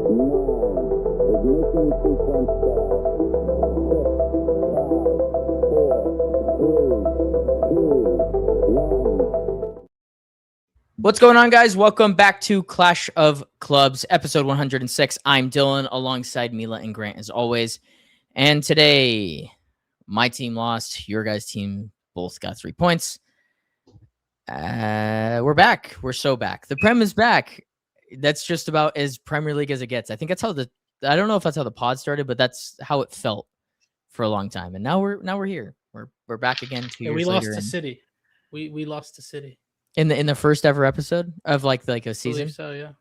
Ignition sequence start. 6, 5, 4, 3, 2, 1. What's going on, guys? Welcome back to Clash of Clubs, episode 106. I'm Dylan, alongside Mila and Grant, as always. And today, my team lost. Your guys' team both got 3 points. We're back. We're so back. The PREM is back. That's just about as Premier League as it gets. I think that's how I don't know if that's how the pod started, but that's how it felt for a long time. And now we're here. We're back again 2 years we later. Lost to City. We lost to City. In the first ever episode of like a season. So yeah.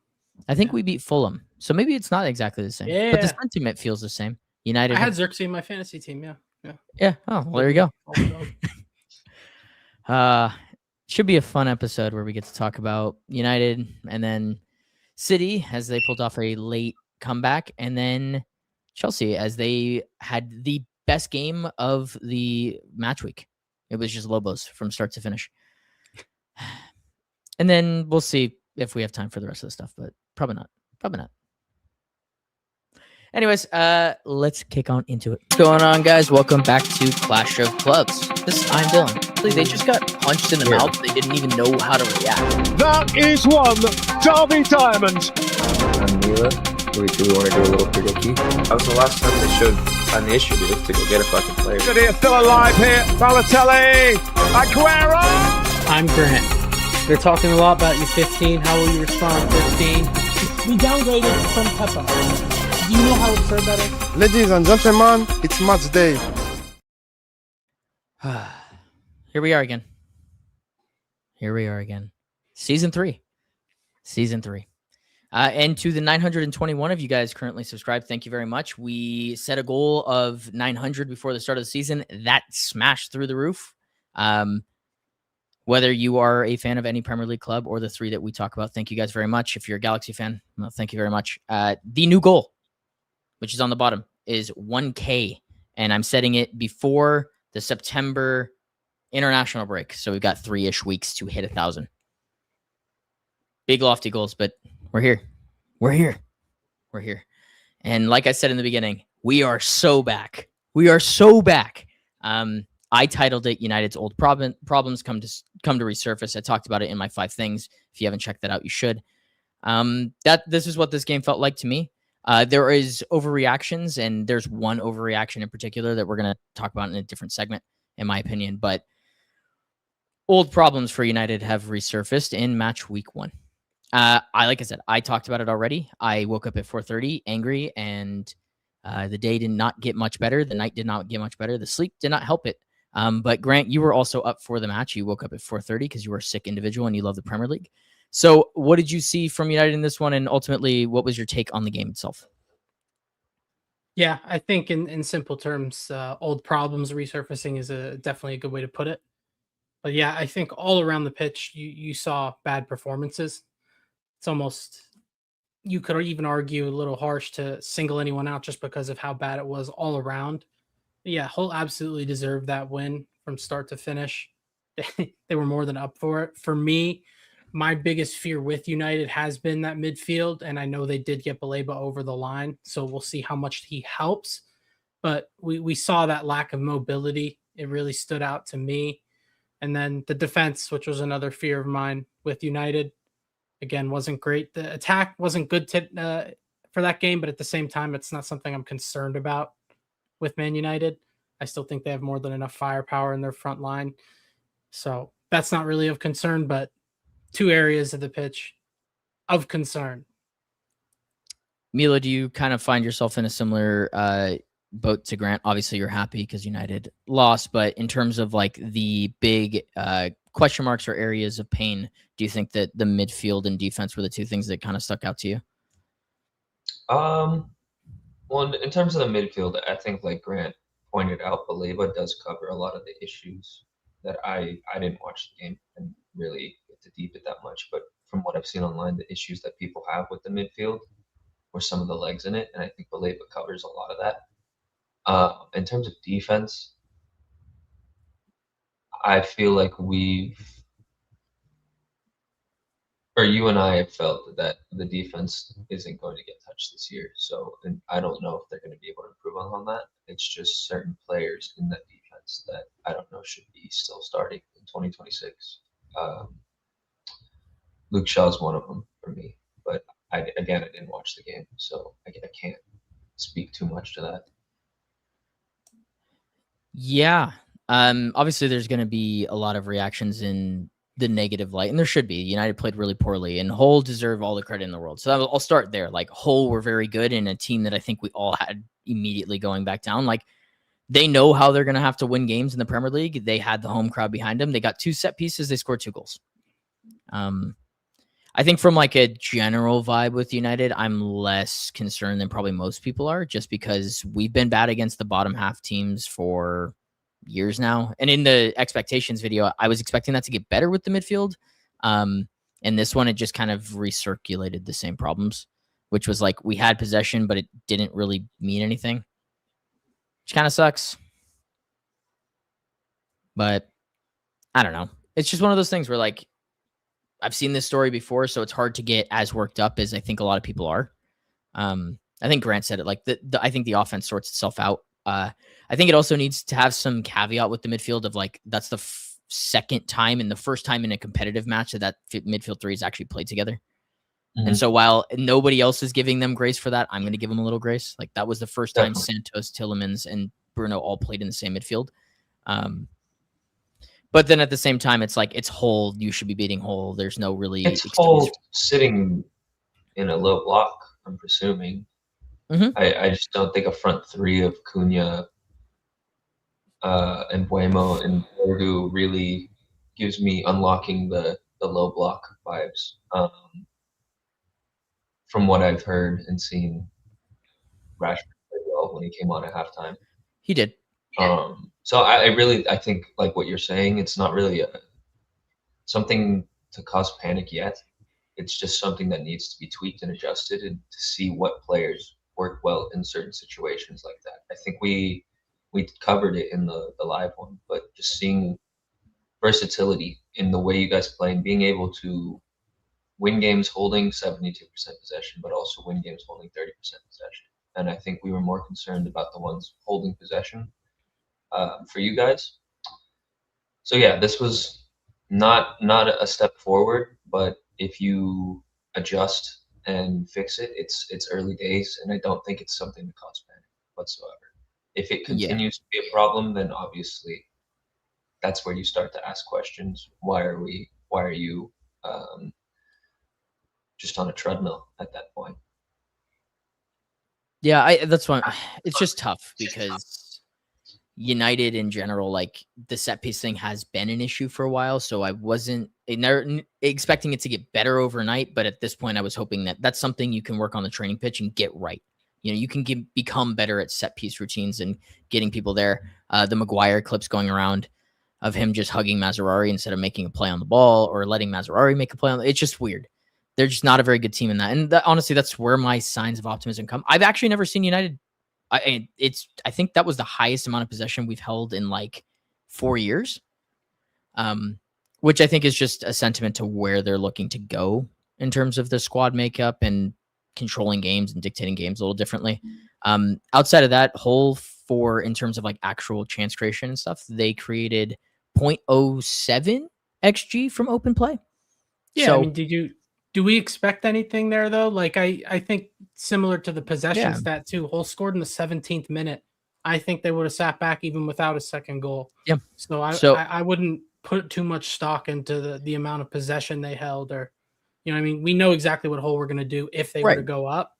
I think we beat Fulham, so maybe it's not exactly the same. Yeah. But the sentiment feels the same. United. I had Xerxes in my fantasy team. Yeah. Oh, well, there you go. Should be a fun episode where we get to talk about United and then City as they pulled off a late comeback, and then Chelsea as they had the best game of the match week. It was just Lobos from start to finish. And then we'll see if we have time for the rest of the stuff, but probably not. Anyways, let's kick on into it. What's going on, guys? Welcome back to Clash of Clubs. I'm Dylan. They just got punched in the mouth. They didn't even know how to react. That is one Derby Diamond. I'm Mila. Do we want to do a little prediction? That was the last time they showed an initiative to go get a fucking player. City is still alive here. Balotelli. Aguero. I'm Grant. They're talking a lot about you 15. How will you respond 15? We downgraded from Peppa. Do you know how absurd that is? Ladies and gentlemen, it's match day. Here we are again. Season 3. And to the 921 of you guys currently subscribed, thank you very much. We set a goal of 900 before the start of the season. That smashed through the roof. Whether you are a fan of any Premier League club or the 3 that we talk about, thank you guys very much. If you're a Galaxy fan, well, thank you very much. The new goal, which is on the bottom, is 1K. And I'm setting it before the September international break. So we've got 3-ish weeks to hit 1,000. Big lofty goals, but we're here. And like I said in the beginning, we are so back. I titled it "United's Old Problems Come to Resurface." I talked about it in my 5 things. If you haven't checked that out, you should. This is what this game felt like to me. There is overreactions, and there's one overreaction in particular that we're going to talk about in a different segment, in my opinion. But old problems for United have resurfaced in match week 1. Like I said, I talked about it already. I woke up at 4:30 angry, and the day did not get much better. The night did not get much better. The sleep did not help it. But Grant, you were also up for the match. You woke up at 4:30 because you were a sick individual and you love the Premier League. So what did you see from United in this one? And ultimately, what was your take on the game itself? Yeah, I think in simple terms, old problems resurfacing is definitely a good way to put it. But yeah, I think all around the pitch, you saw bad performances. It's almost, you could even argue a little harsh to single anyone out just because of how bad it was all around. Yeah, Hull absolutely deserved that win from start to finish. They were more than up for it. For me, my biggest fear with United has been that midfield, and I know they did get Baleba over the line, so we'll see how much he helps. But we saw that lack of mobility. It really stood out to me. And then the defense, which was another fear of mine with United, again, wasn't great. The attack wasn't good for that game, but at the same time, it's not something I'm concerned about with Man United. I still think they have more than enough firepower in their front line. So that's not really of concern, but 2 areas of the pitch of concern. Mila, do you kind of find yourself in a similar boat to Grant? Obviously, you're happy because United lost, but in terms of like the big question marks or areas of pain, do you think that the midfield and defense were the 2 things that kind of stuck out to you? Well, in terms of the midfield, I think like Grant pointed out, Baleba does cover a lot of the issues that I didn't watch the game and really get to deep it that much. But from what I've seen online, the issues that people have with the midfield were some of the legs in it, and I think Baleba covers a lot of that. In terms of defense, I feel like we've or you and I have felt that the defense isn't going to get touched this year. So, and I don't know if they're going to be able to improve on that. It's just certain players in that defense that I don't know should be still starting in 2026. Luke Shaw's one of them for me, but I didn't watch the game, so I can't speak too much to that. Yeah. Obviously there's going to be a lot of reactions in the negative light, and there should be. United played really poorly, and Hull deserve all the credit in the world. So I'll start there. Like, Hull were very good in a team that I think we all had immediately going back down. Like, they know how they're going to have to win games in the Premier League. They had the home crowd behind them. They got 2 set pieces. They scored 2 goals. I think from like a general vibe with United, I'm less concerned than probably most people are, just because we've been bad against the bottom half teams for years now. And in the expectations video, I was expecting that to get better with the midfield. And this one, it just kind of recirculated the same problems, which was like, we had possession, but it didn't really mean anything, which kind of sucks. But I don't know. It's just one of those things where, like, I've seen this story before, so it's hard to get as worked up as I think a lot of people are. I think Grant said it, like, I think the offense sorts itself out. I think it also needs to have some caveat with the midfield of, like, that's the second time and the first time in a competitive match that midfield three is actually played together. And so while nobody else is giving them grace for that, I'm going to give them a little grace. Like, that was the first time Santos, Tielemans, and Bruno all played in the same midfield. But then at the same time, it's like, it's Hull. You should be beating Hull. There's no really... It's Hull sitting in a low block, I'm presuming. I just don't think a front three of Cunha and Buemo and Bordeaux really gives me unlocking the low block vibes. From what I've heard and seen, Rashford played well when he came on at halftime. He did. So I think, like what you're saying, it's not really something to cause panic yet. It's just something that needs to be tweaked and adjusted, and to see what players work well in certain situations like that. I think we covered it in the live one, but just seeing versatility in the way you guys play and being able to win games holding 72% possession, but also win games holding 30% possession. And I think we were more concerned about the ones holding possession for you guys. So yeah, this was not a step forward, but if you adjust and fix it, it's early days, and I don't think it's something to cause panic whatsoever. If it continues to be a problem, then obviously that's where you start to ask questions. Why are you just on a treadmill at that point? Yeah, that's why it's just tough, because United in general, like, the set piece thing has been an issue for a while. So I wasn't expecting it to get better overnight. But at this point, I was hoping that that's something you can work on the training pitch and get right. You know, you can become better at set piece routines and getting people there. The Maguire clips going around of him just hugging Mazraoui instead of making a play on the ball, or letting Mazraoui make a play on it's just weird. They're just not a very good team in that. And honestly, that's where my signs of optimism come. I've actually never seen United. I think that was the highest amount of possession we've held in like 4 years, which I think is just a sentiment to where they're looking to go in terms of the squad makeup and controlling games and dictating games a little differently. Outside of that, Hull, in terms of like actual chance creation and stuff, they created 0.07 XG from open play. Yeah, so, I mean, do we expect anything there though? Like, I think similar to the possession stat too, Hull scored in the 17th minute. I think they would have sat back even without a second goal. Yeah. So I wouldn't put too much stock into the amount of possession they held, or, you know, I mean, we know exactly what Hull were going to do if they were to go up.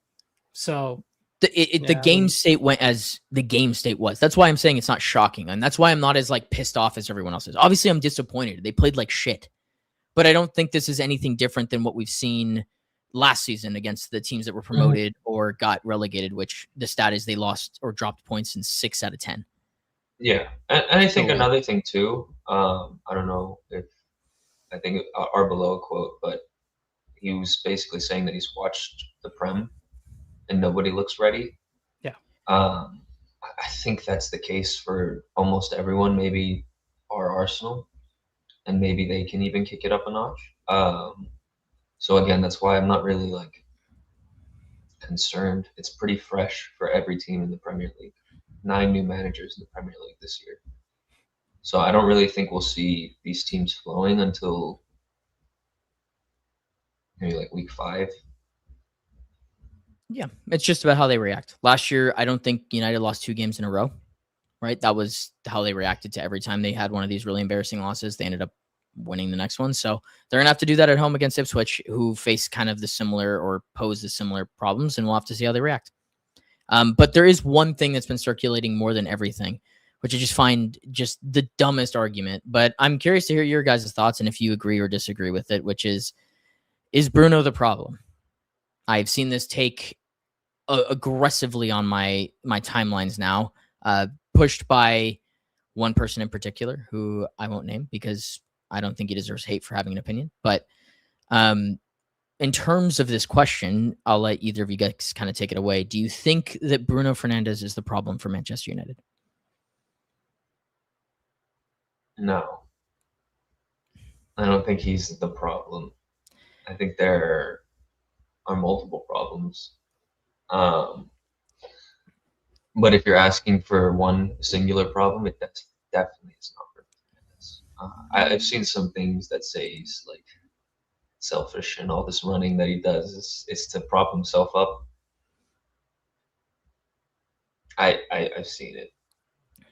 So the game state went as the game state was. That's why I'm saying it's not shocking, and that's why I'm not as like pissed off as everyone else is. Obviously, I'm disappointed. They played like shit. But I don't think this is anything different than what we've seen last season against the teams that were promoted or got relegated, which the stat is they lost or dropped points in 6 out of 10. Yeah. And I think another thing too, I don't know if I think our below quote, but he was basically saying that he's watched the Prem and nobody looks ready. Yeah. I think that's the case for almost everyone, maybe our Arsenal. And maybe they can even kick it up a notch. So again, that's why I'm not really like concerned. It's pretty fresh for every team in the Premier League. 9 new managers in the Premier League this year. So I don't really think we'll see these teams flowing until maybe like week 5. Yeah, it's just about how they react. Last year, I don't think United lost 2 games in a row, right? That was how they reacted to every time they had one of these really embarrassing losses. They ended up winning the next one. So they're going to have to do that at home against Ipswich, who face kind of the similar or pose the similar problems, and we'll have to see how they react. But there is one thing that's been circulating more than everything, which I just find just the dumbest argument. But I'm curious to hear your guys' thoughts and if you agree or disagree with it, which is Bruno the problem? I've seen this take aggressively on my timelines now, pushed by one person in particular who I won't name because I don't think he deserves hate for having an opinion. But in terms of this question, I'll let either of you guys kind of take it away. Do you think that Bruno Fernandes is the problem for Manchester United? No. I don't think he's the problem. I think there are multiple problems. But if you're asking for one singular problem, it definitely is not for Fernandes. I've seen some things that say he's like selfish and all this running that he does is to prop himself up. I've seen it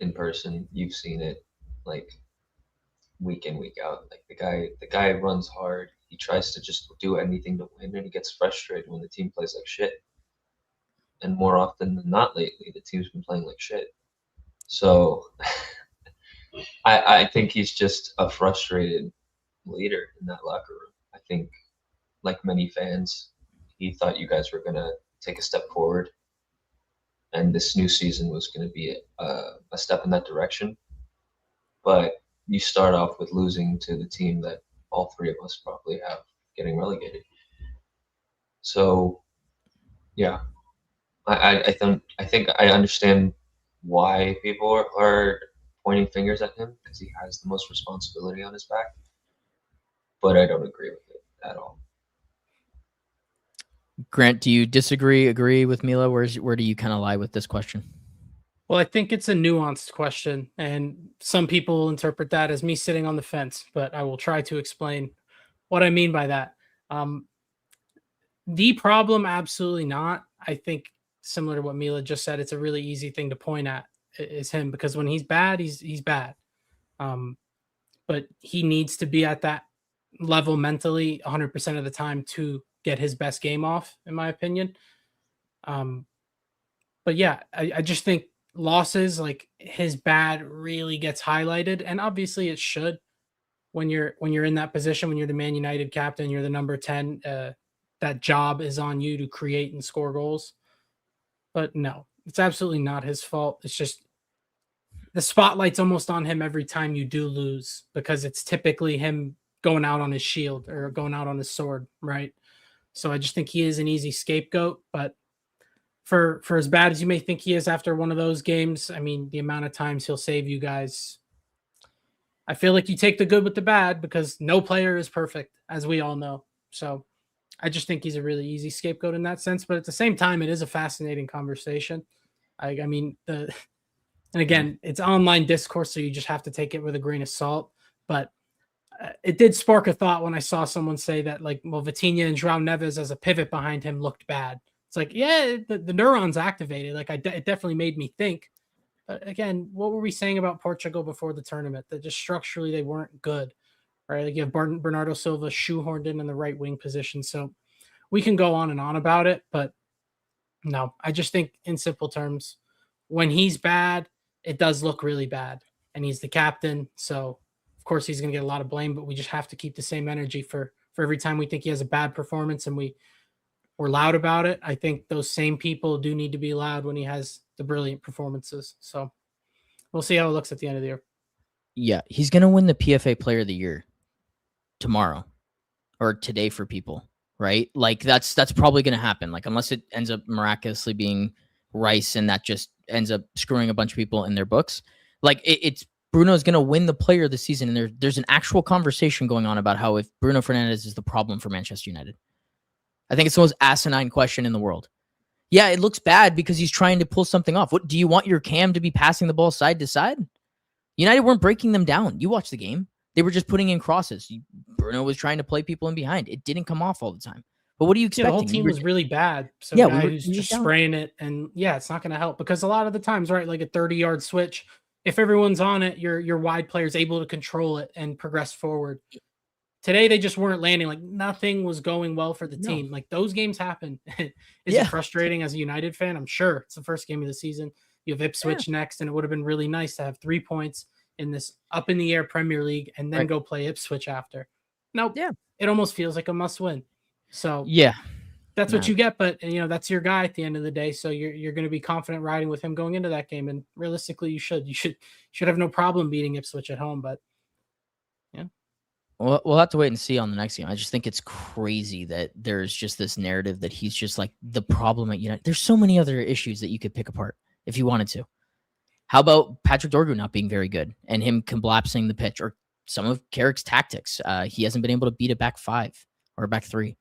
in person. You've seen it like week in, week out. Like the guy runs hard. He tries to just do anything to win, and he gets frustrated when the team plays like shit. And more often than not lately, the team's been playing like shit. So I think he's just a frustrated leader in that locker room. I think, like many fans, he thought you guys were going to take a step forward. And this new season was going to be a step in that direction. But you start off with losing to the team that all 3 of us probably have getting relegated. So, yeah. I think I understand why people are pointing fingers at him because he has the most responsibility on his back, but I don't agree with it at all. Grant, do you disagree, agree with Mila? Where do you kind of lie with this question? Well, I think it's a nuanced question, and some people will interpret that as me sitting on the fence, but I will try to explain what I mean by that. The problem, absolutely not. I think similar to what Mila just said, it's a really easy thing to point at is him because when he's bad, he's bad. But he needs to be at that level mentally 100% of the time to get his best game off, in my opinion. But yeah, I just think losses, like his bad really gets highlighted, and obviously it should when you're in that position, when you're the Man United captain, you're the number 10, that job is on you to create and score goals. But no, it's absolutely not his fault. It's just the spotlight's almost on him every time you do lose because it's typically him going out on his shield or going out on his sword, right? So I just think he is an easy scapegoat. But for as bad as you may think he is after one of those games, I mean, the amount of times he'll save you guys, I feel like you take the good with the bad because no player is perfect, as we all know. So I just think he's a really easy scapegoat in that sense. But at the same time, it is a fascinating conversation. I mean, and again, it's online discourse, so you just have to take it with a grain of salt. But it did spark a thought when I saw someone say that, like, well, Vitinha and João Neves as a pivot behind him looked bad. It's like, yeah, the neurons activated. Like, it definitely made me think. But again, what were we saying about Portugal before the tournament? That just structurally they weren't good. Right, like you have Bernardo Silva shoehorned in the right wing position. So we can go on and on about it, but no, I just think in simple terms, when he's bad, it does look really bad. And he's the captain. So of course he's going to get a lot of blame, but we just have to keep the same energy for every time we think he has a bad performance and we're loud about it. I think those same people do need to be loud when he has the brilliant performances. So we'll see how it looks at the end of the year. Yeah, he's going to win the PFA Player of the Year tomorrow or today for people, right? Like that's probably going to happen. Like unless it ends up miraculously being Rice and that just ends up screwing a bunch of people in their books. Like it's Bruno's going to win the player of the season. And there's an actual conversation going on about how if Bruno Fernandes is the problem for Manchester United. I think it's the most asinine question in the world. Yeah, it looks bad because he's trying to pull something off. What do you want your cam to be passing the ball side to side? United weren't breaking them down. You watch the game. They were just putting in crosses. Bruno was trying to play people in behind. It didn't come off all the time. But what are you expecting? Yeah, the whole team was really bad. So Yeah, a guy we were who's really just down. spraying it, and yeah, it's not going to help because a lot of the times, right, like a 30-yard switch, if everyone's on it, your wide player is able to control it and progress forward. Today, they just weren't landing. Like nothing was going well for the team. Like those games happen. Is it frustrating as a United fan? I'm sure it's the first game of the season. You have Ipswich next, and it would have been really nice to have 3 points in this up in the air Premier League and then go play Ipswich after. Nope. Yeah. It almost feels like a must win. So yeah, that's what you get. But you know, that's your guy at the end of the day. So you're going to be confident riding with him going into that game. And realistically, you should have no problem beating Ipswich at home. But yeah. We'll have to wait and see on the next game. I just think it's crazy that there's just this narrative that he's just like the problem at United. There's so many other issues that you could pick apart if you wanted to. How about Patrick Dorgu not being very good and him collapsing the pitch, or some of Carrick's tactics? He hasn't been able to beat a back five or a back three,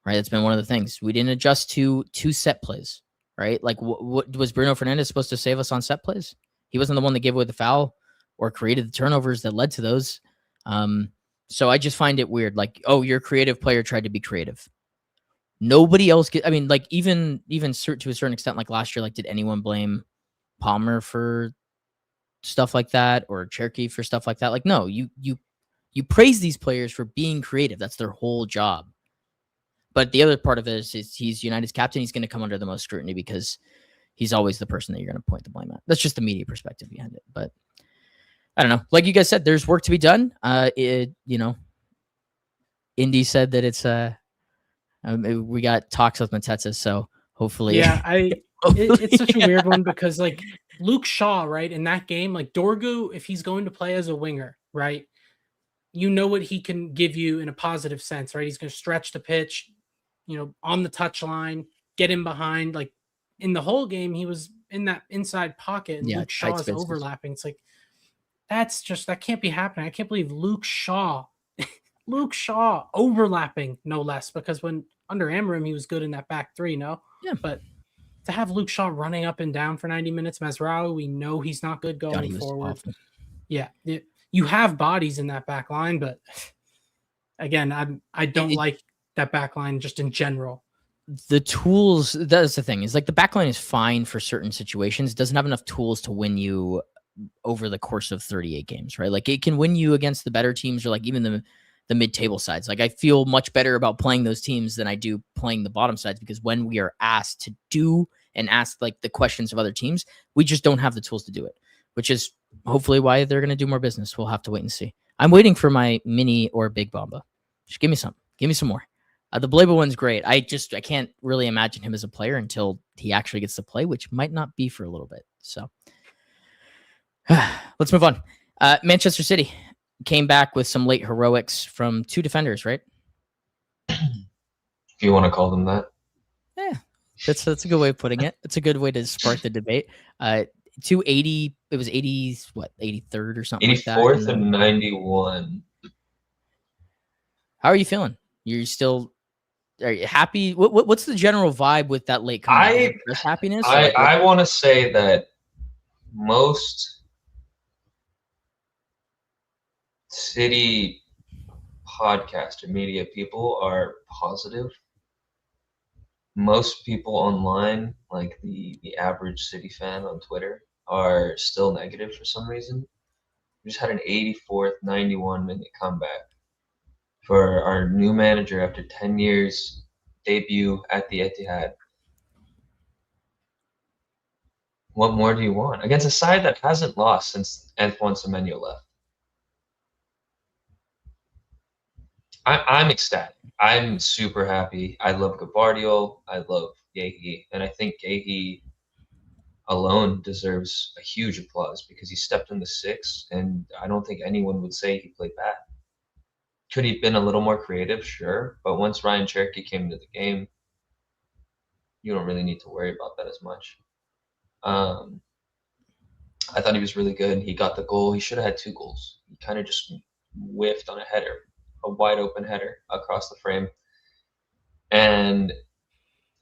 right? That's been one of the things. We didn't adjust to two set plays, right? Like, what was Bruno Fernandes supposed to save us on set plays? He wasn't the one that gave away the foul or created the turnovers that led to those. So I just find it weird. Like, oh, your creative player tried to be creative. Nobody else I mean, like even to a certain extent, like last year, like did anyone blame Palmer for stuff like that or Cherky for stuff like that? Like, no, you praise these players for being creative. That's their whole job. But the other part of it is he's United's captain. He's going to come under the most scrutiny because he's always the person that you're going to point the blame at. That's just the media perspective behind it. But I don't know. Like you guys said, there's work to be done. Indy said that it's we got talks with Mateta, so hopefully. Yeah, it's such a weird one because like Luke Shaw, right, in that game, like Dorgu, if he's going to play as a winger, right, you know what he can give you in a positive sense, right? He's going to stretch the pitch, on the touchline, get in behind. Like in the whole game, he was in that inside pocket, and Luke Shaw is overlapping. It's like that can't be happening. I can't believe Luke Shaw overlapping, no less, because when under Amorim, he was good in that back three, no? Yeah. But to have Luke Shaw running up and down for 90 minutes, Mazraoui, we know he's not good going forward. Awful. Yeah. You have bodies in that back line, but again, I don't like that back line just in general. The tools, that's the thing, is like the back line is fine for certain situations. It doesn't have enough tools to win you over the course of 38 games, right? Like it can win you against the better teams or like even the mid-table sides. Like I feel much better about playing those teams than I do playing the bottom sides, because when we are asked to do and ask like the questions of other teams, we just don't have the tools to do it, which is hopefully why they're going to do more business. We'll have to wait and see. I'm waiting for my mini or big Bamba. Just give me some more. The Bleba one's great. I can't really imagine him as a player until he actually gets to play, which might not be for a little bit. So let's move on. Manchester City came back with some late heroics from two defenders, right? If you want to call them that. Yeah, that's a good way of putting it. It's a good way to spark the debate. 280, it was 80, 83rd or something like that. 84th and 91. How are you feeling? Are you happy? What's the general vibe with that late comeback? Happiness? I want to say that most City podcast or media people are positive. Most people online, like the average City fan on Twitter, are still negative for some reason. We just had an 84th, 91-minute comeback for our new manager after 10 years debut at the Etihad. What more do you want? Against a side that hasn't lost since Antoine Semenyo left. I'm ecstatic. I'm super happy. I love Gvardiol. I love Yehi. And I think Yehi alone deserves a huge applause because he stepped in the six, and I don't think anyone would say he played bad. Could he have been a little more creative? Sure. But once Ryan Cherky came into the game, you don't really need to worry about that as much. I thought he was really good. He got the goal. He should have had 2 goals. He kind of just whiffed on a header, a wide open header across the frame. And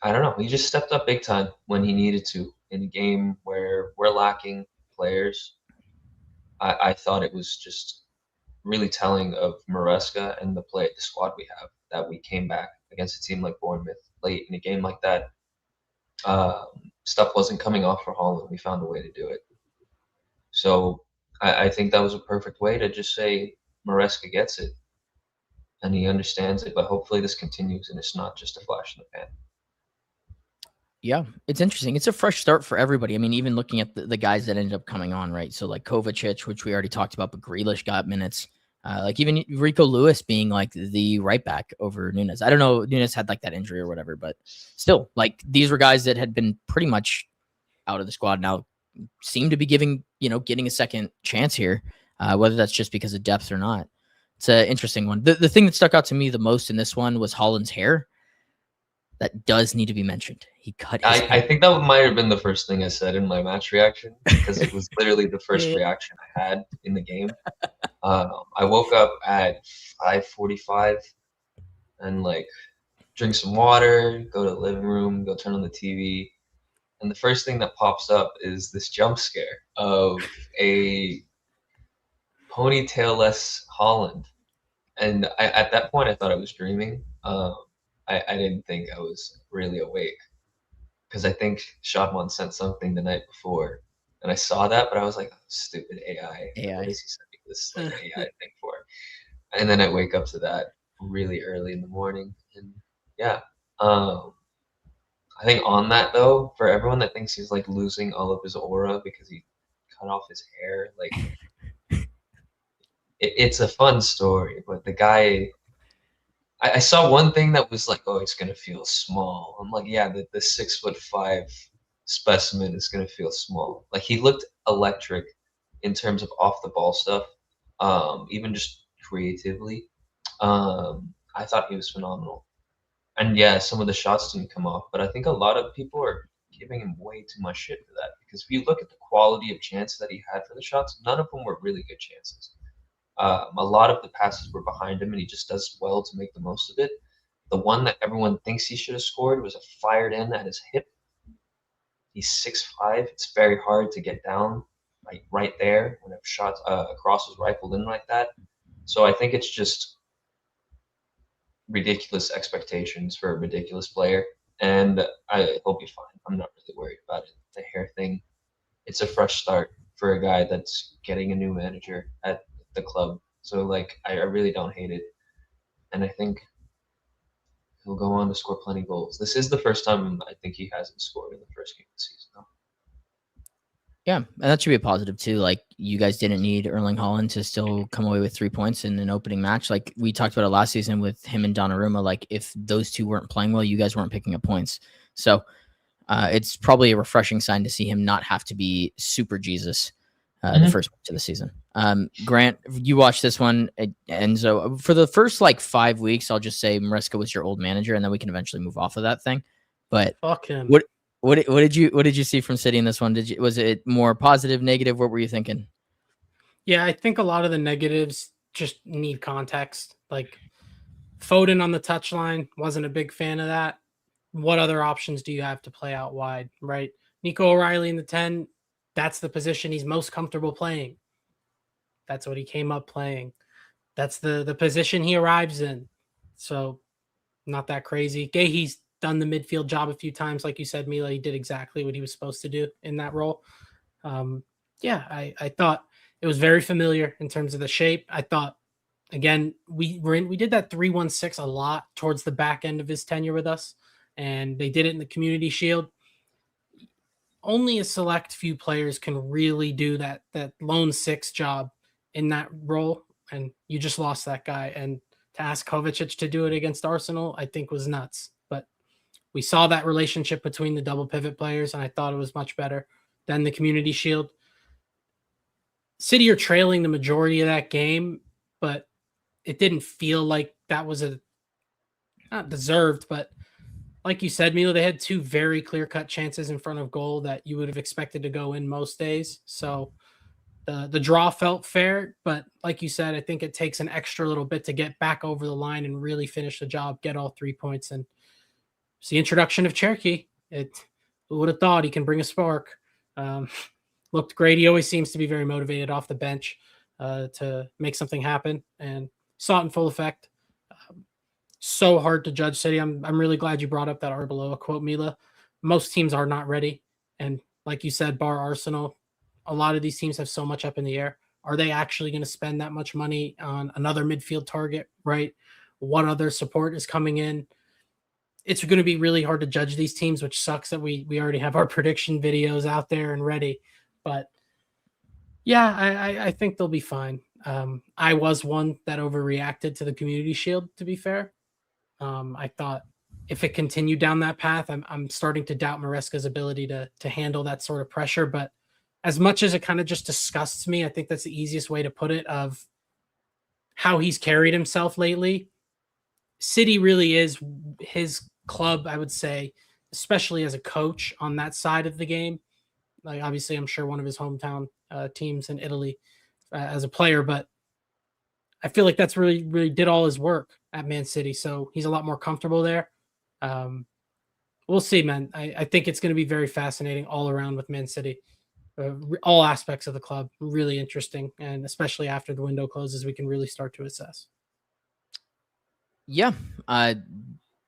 I don't know, he just stepped up big time when he needed to in a game where we're lacking players. I thought it was just really telling of Maresca and the squad we have, that we came back against a team like Bournemouth late in a game like that. Stuff wasn't coming off for Holland. We found a way to do it. So I think that was a perfect way to just say Maresca gets it and he understands it, but hopefully this continues and it's not just a flash in the pan. Yeah, it's interesting. It's a fresh start for everybody. I mean, even looking at the guys that ended up coming on, right? So like Kovacic, which we already talked about, but Grealish got minutes. Like even Rico Lewis being like the right back over Nunes. I don't know, Nunes had like that injury or whatever, but still, like these were guys that had been pretty much out of the squad now, seem to be getting a second chance here, whether that's just because of depth or not. It's an interesting one. The thing that stuck out to me the most in this one was Holland's hair. That does need to be mentioned. He cut his hair. I think that might have been the first thing I said in my match reaction, because it was literally the first reaction I had in the game. I woke up at 5:45 and like drink some water, go to the living room, go turn on the TV. And the first thing that pops up is this jump scare of a ponytail-less Holland. And at that point, I thought I was dreaming. I didn't think I was really awake, because I think Shadman sent something the night before. And I saw that, but I was like, oh, stupid AI. What is he sending this like, AI thing for? And then I wake up to that really early in the morning. And yeah. I think on that though, for everyone that thinks he's like losing all of his aura because he cut off his hair, like it's a fun story, but the guy, I saw one thing that was like, oh, he's gonna feel small. I'm like, yeah, the 6'5" specimen is gonna feel small. Like he looked electric in terms of off the ball stuff, even just creatively. I thought he was phenomenal. And yeah, some of the shots didn't come off, but I think a lot of people are giving him way too much shit for that. Because if you look at the quality of chances that he had for the shots, none of them were really good chances. A lot of the passes were behind him, and he just does well to make the most of it. The one that everyone thinks he should have scored was a fired in at his hip. He's 6'5". It's very hard to get down like right there when a shot cross is rifled in like that. So I think it's just ridiculous expectations for a ridiculous player, and I hope he's fine. I'm not really worried about it. The hair thing, it's a fresh start for a guy that's getting a new manager at the club. So like I really don't hate it, and I think he'll go on to score plenty of goals. This is the first time I think he hasn't scored in the first game of the season though. Yeah, and that should be a positive too. Like you guys didn't need Erling Haaland to still come away with 3 points in an opening match. Like we talked about it last season with him and Donnarumma. Like if those two weren't playing well, you guys weren't picking up points. So it's probably a refreshing sign to see him not have to be super Jesus the first match of the season. Grant, you watched this one, Enzo. For the first like 5 weeks, I'll just say Maresca was your old manager, and then we can eventually move off of that thing. But fuck him. What did you see from City in this one? Was it more positive, negative? What were you thinking? Yeah, I think a lot of the negatives just need context. Like Foden on the touchline, wasn't a big fan of that. What other options do you have to play out wide, right? Nico O'Reilly in the 10, that's the position he's most comfortable playing. That's what he came up playing. That's the position he arrives in. So not that crazy. Gahey's done the midfield job a few times. Like you said, Mila, he did exactly what he was supposed to do in that role. I thought it was very familiar in terms of the shape. I thought, again, we did that 3-1-6 a lot towards the back end of his tenure with us, and they did it in the Community Shield. Only a select few players can really do that lone 6 job in that role, and you just lost that guy. And to ask Kovacic to do it against Arsenal, I think was nuts. But we saw that relationship between the double pivot players, and I thought it was much better than the Community Shield. City are trailing the majority of that game, but it didn't feel like that was not deserved, but like you said, Mila, they had two very clear-cut chances in front of goal that you would have expected to go in most days. So the draw felt fair, but like you said, I think it takes an extra little bit to get back over the line and really finish the job, get all 3 points. And it's the introduction of Cherokee. Who would have thought he can bring a spark? Looked great. He always seems to be very motivated off the bench to make something happen, and saw it in full effect. So hard to judge City. I'm really glad you brought up that Arbeloa quote, Mila. Most teams are not ready, and like you said, bar Arsenal, a lot of these teams have so much up in the air. Are they actually going to spend that much money on another midfield target, right? What other support is coming in? It's going to be really hard to judge these teams, which sucks that we already have our prediction videos out there and ready. But yeah, I think they'll be fine. I was one that overreacted to the Community Shield, to be fair. I thought if it continued down that path, I'm starting to doubt Maresca's ability to handle that sort of pressure. But as much as it kind of just disgusts me, I think that's the easiest way to put it, of how he's carried himself lately. City really is his club, I would say, especially as a coach on that side of the game. Like, obviously, I'm sure one of his hometown teams in Italy as a player, but I feel like that's really did all his work at Man City. So he's a lot more comfortable there. We'll see, man. I think it's going to be very fascinating all around with Man City. All aspects of the club, really interesting. And especially after the window closes, we can really start to assess. Yeah.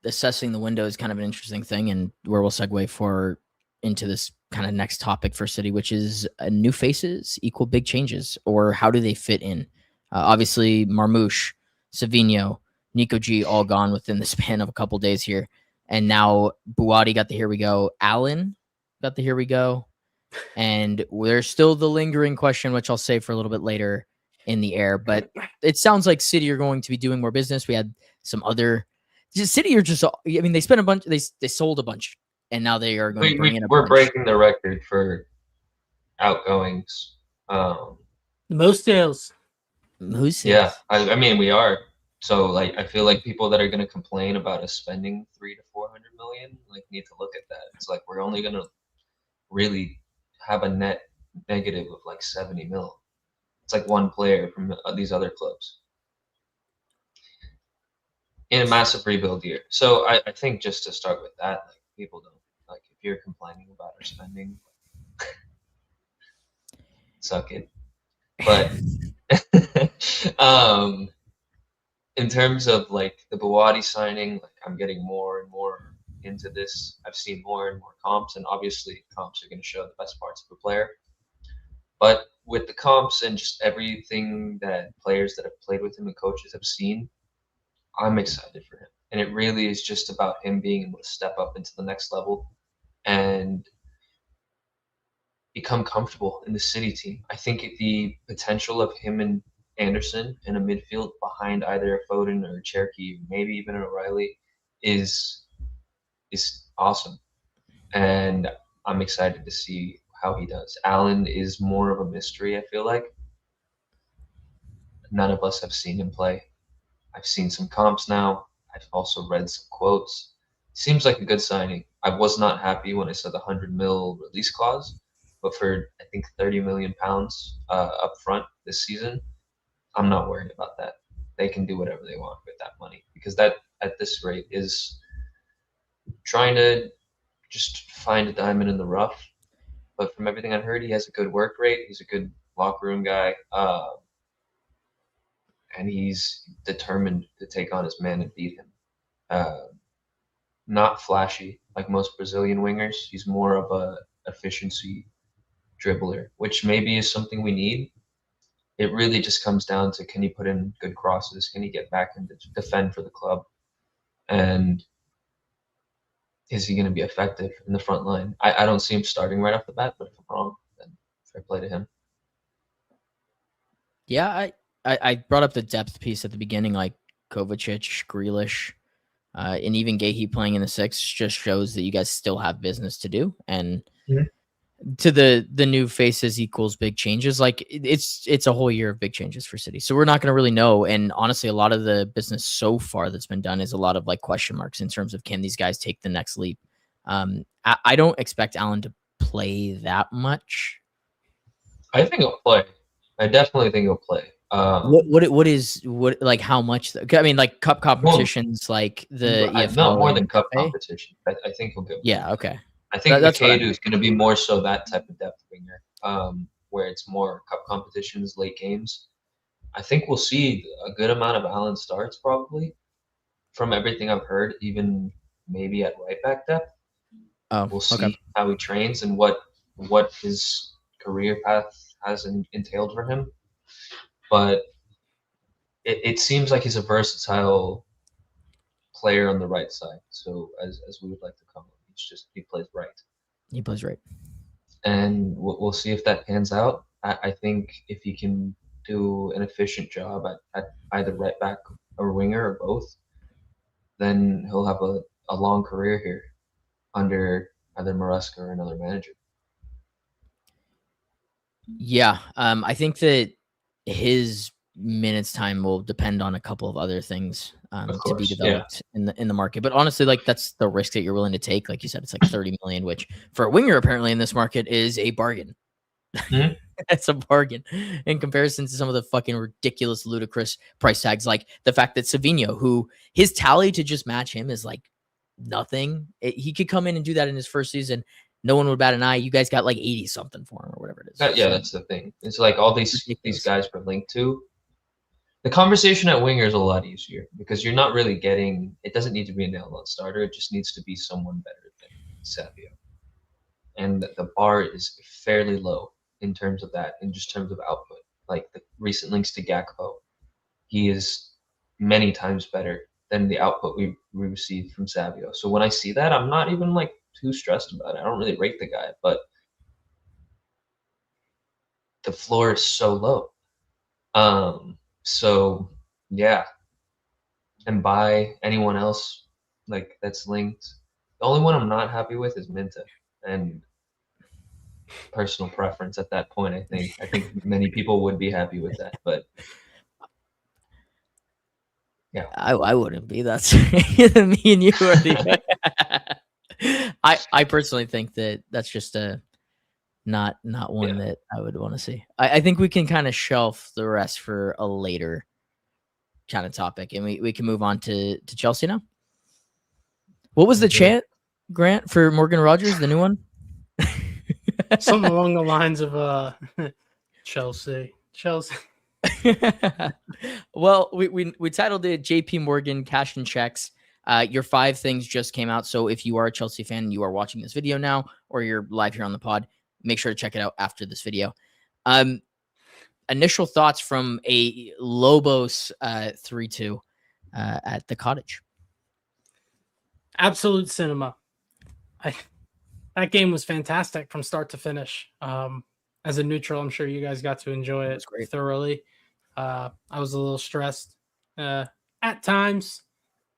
Assessing the window is kind of an interesting thing, and where we'll segue into this kind of next topic for City, which is new faces equal big changes, or how do they fit in? Obviously, Marmoush, Savinho, Nico G, all gone within the span of a couple days here. And now Buwadi got the here we go. Allen got the here we go. And there's still the lingering question, which I'll save for a little bit later in the air. But it sounds like City are going to be doing more business. We had some other... City are just... I mean, they spent a bunch... They sold a bunch. And now they are going to bring in a bunch. We're breaking the record for outgoings. Most deals. Who's sales? Yeah, I mean, we are. So, like, I feel like people that are going to complain about us spending 300 to 400 million, like, need to look at that. It's like we're only going to really have a net negative of like 70 mil. It's like one player from these other clubs in a massive rebuild year. So I think just to start with that, like, people don't, like, if you're complaining about our spending, suck it. But in terms of like the Buwadi signing, like, I'm getting more and more into this. I've seen more and more comps, and obviously comps are going to show the best parts of a player. But with the comps and just everything that players that have played with him and coaches have seen, I'm excited for him. And it really is just about him being able to step up into the next level and become comfortable in the City team. I think the potential of him and Anderson in a midfield behind either a Foden or a Cherokee, maybe even an O'Reilly, is awesome. And I'm excited to see how he does. Allen is more of a mystery, I feel like. None of us have seen him play. I've seen some comps now. I've also read some quotes. Seems like a good signing. I was not happy when I saw the 100 mil release clause, but for, I think, 30 million pounds up front this season, I'm not worried about that. They can do whatever they want with that money, because that, at this rate, is trying to just find a diamond in the rough. But from everything I've heard, he has a good work rate. He's a good locker room guy. And he's determined to take on his man and beat him. Not flashy like most Brazilian wingers. He's more of a efficiency dribbler, which maybe is something we need. It really just comes down to, can he put in good crosses? Can he get back and defend for the club? And is he going to be effective in the front line? I don't see him starting right off the bat, but if I'm wrong, then fair play to him. Yeah, I brought up the depth piece at the beginning, like Kovacic, Grealish, and even Gahey playing in the 6 just shows that you guys still have business to do. And to the new faces equals big changes. Like it's a whole year of big changes for City, so we're not going to really know. And honestly, a lot of the business so far that's been done is a lot of like question marks in terms of can these guys take the next leap. I don't expect Allen to play that much. I think he'll play. I definitely think he'll play. What like how much? I mean, like cup competitions, like the EFL. Not more than and cup FA? competition. I think he'll get. Yeah. Okay. I think That's what I Makadu is going to be more so that type of depth winger, where it's more cup competitions, late games. I think we'll see a good amount of Allen starts probably, from everything I've heard, even maybe at right back depth. Oh, We'll see okay. how he trains and what his career path has entailed for him. But it seems like he's a versatile player on the right side. So as we would like to call him, he plays right. He plays right. And we'll see if that pans out. I think if he can do an efficient job at either right back or winger or both, then he'll have a long career here under either Maresca or another manager. Yeah, I think that his minutes time will depend on a couple of other things to be developed in the market. But honestly, like that's the risk that you're willing to take. Like you said, it's like 30 million, which for a winger apparently in this market is a bargain. Mm-hmm. That's a bargain in comparison to some of the fucking ridiculous, ludicrous price tags. Like the fact that Savinho, who his tally to just match him is like nothing. He could come in and do that in his first season. No one would bat an eye. You guys got like 80 something for him or whatever it is. Yeah, that's the thing. It's like all these guys we're linked to. The conversation at winger is a lot easier because you're not really getting. It doesn't need to be a nailed-on starter. It just needs to be someone better than Savio, and the bar is fairly low in terms of that, in just terms of output. Like the recent links to Gakpo, he is many times better than the output we received from Savio. So when I see that, I'm not even like too stressed about it. I don't really rate the guy, but the floor is so low. So yeah, and buy anyone else like that's linked. The only one I'm not happy with is Minta, and personal preference at that point. I think many people would be happy with that, but yeah, I wouldn't be. That's me and you are the. I personally think that that's just a not one that I would want to see. I think we can kind of shelf the rest for a later kind of topic, and we can move on to Chelsea now. What was the chant, Grant, for Morgan Rogers, the new one? Something along the lines of Chelsea. Well, we titled it JP Morgan Cash and Checks. Your 5 things just came out. So if you are a Chelsea fan and you are watching this video now, or you're live here on the pod, make sure to check it out after this video. Initial thoughts from a Lobos 3-2 at the Cottage. Absolute cinema. That game was fantastic from start to finish. As a neutral, I'm sure you guys got to enjoy it thoroughly. I was a little stressed at times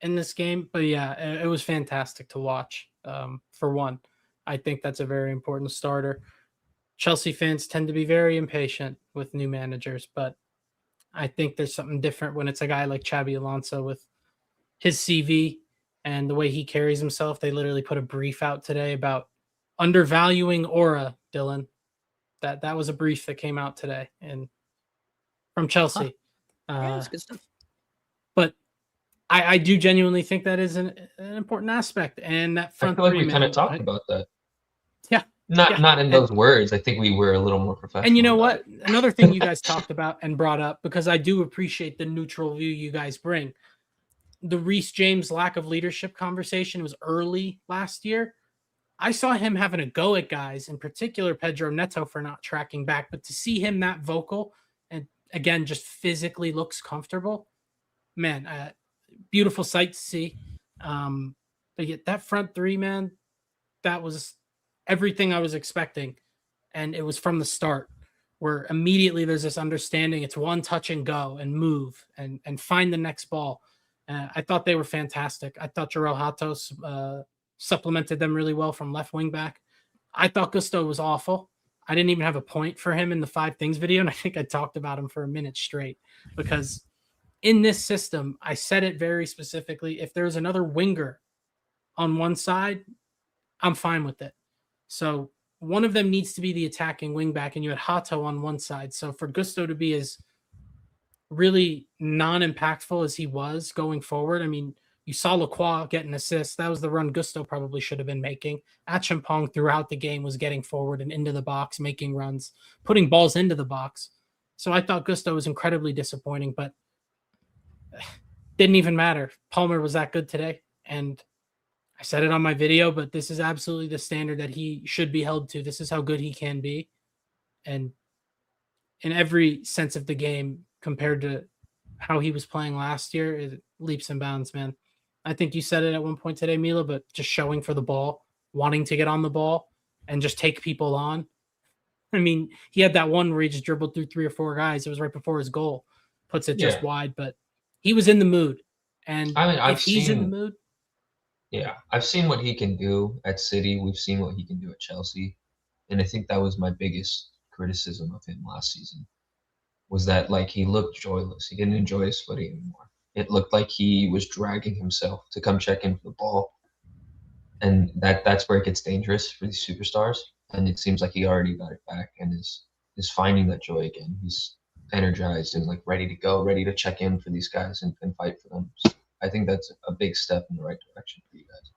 in this game, but yeah, it was fantastic to watch. For one, I think that's a very important starter. Chelsea fans tend to be very impatient with new managers, but I think there's something different when it's a guy like Xabi Alonso with his CV and the way he carries himself. They literally put a brief out today about undervaluing aura, Dylan. That was a brief that came out today and from Chelsea. Yeah, that's good stuff. But I do genuinely think that is an important aspect. And that front I feel like three, we kind of talked about that. Yeah. Not in those words. I think we were a little more professional. And you know what? Another thing you guys talked about and brought up, because I do appreciate the neutral view you guys bring. The Reece James lack of leadership conversation was early last year. I saw him having a go at guys, in particular Pedro Neto, for not tracking back. But to see him that vocal and, again, just physically looks comfortable, man, beautiful sight to see. But yet that front three, man, that was everything I was expecting. And it was from the start where immediately there's this understanding. It's one touch and go and move and find the next ball. I thought they were fantastic. I thought Jarell Hatos supplemented them really well from left wing back. I thought Gusto was awful. I didn't even have a point for him in the 5 things video, and I think I talked about him for a minute straight because in this system, I said it very specifically. If there's another winger on one side, I'm fine with it. So one of them needs to be the attacking wingback, and you had Hato on one side. So for Gusto to be as really non-impactful as he was going forward, I mean, you saw Lacroix get an assist. That was the run Gusto probably should have been making. Acheampong throughout the game was getting forward and into the box, making runs, putting balls into the box. So I thought Gusto was incredibly disappointing, but didn't even matter. Palmer was that good today. And I said it on my video, but this is absolutely the standard that he should be held to. This is how good he can be. And in every sense of the game, compared to how he was playing last year, it leaps and bounds, man. I think you said it at one point today, Mila, but just showing for the ball, wanting to get on the ball and just take people on. I mean, he had that one where he just dribbled through 3 or 4 guys. It was right before his goal. Puts it just wide, but he was in the mood. And I mean, if he's in the mood. Yeah, I've seen what he can do at City. We've seen what he can do at Chelsea. And I think that was my biggest criticism of him last season, was that like he looked joyless. He didn't enjoy his footing anymore. It looked like he was dragging himself to come check in for the ball. And that's where it gets dangerous for these superstars. And it seems like he already got it back and is finding that joy again. He's energized and like ready to go, ready to check in for these guys and fight for them. So I think that's a big step in the right direction for you guys.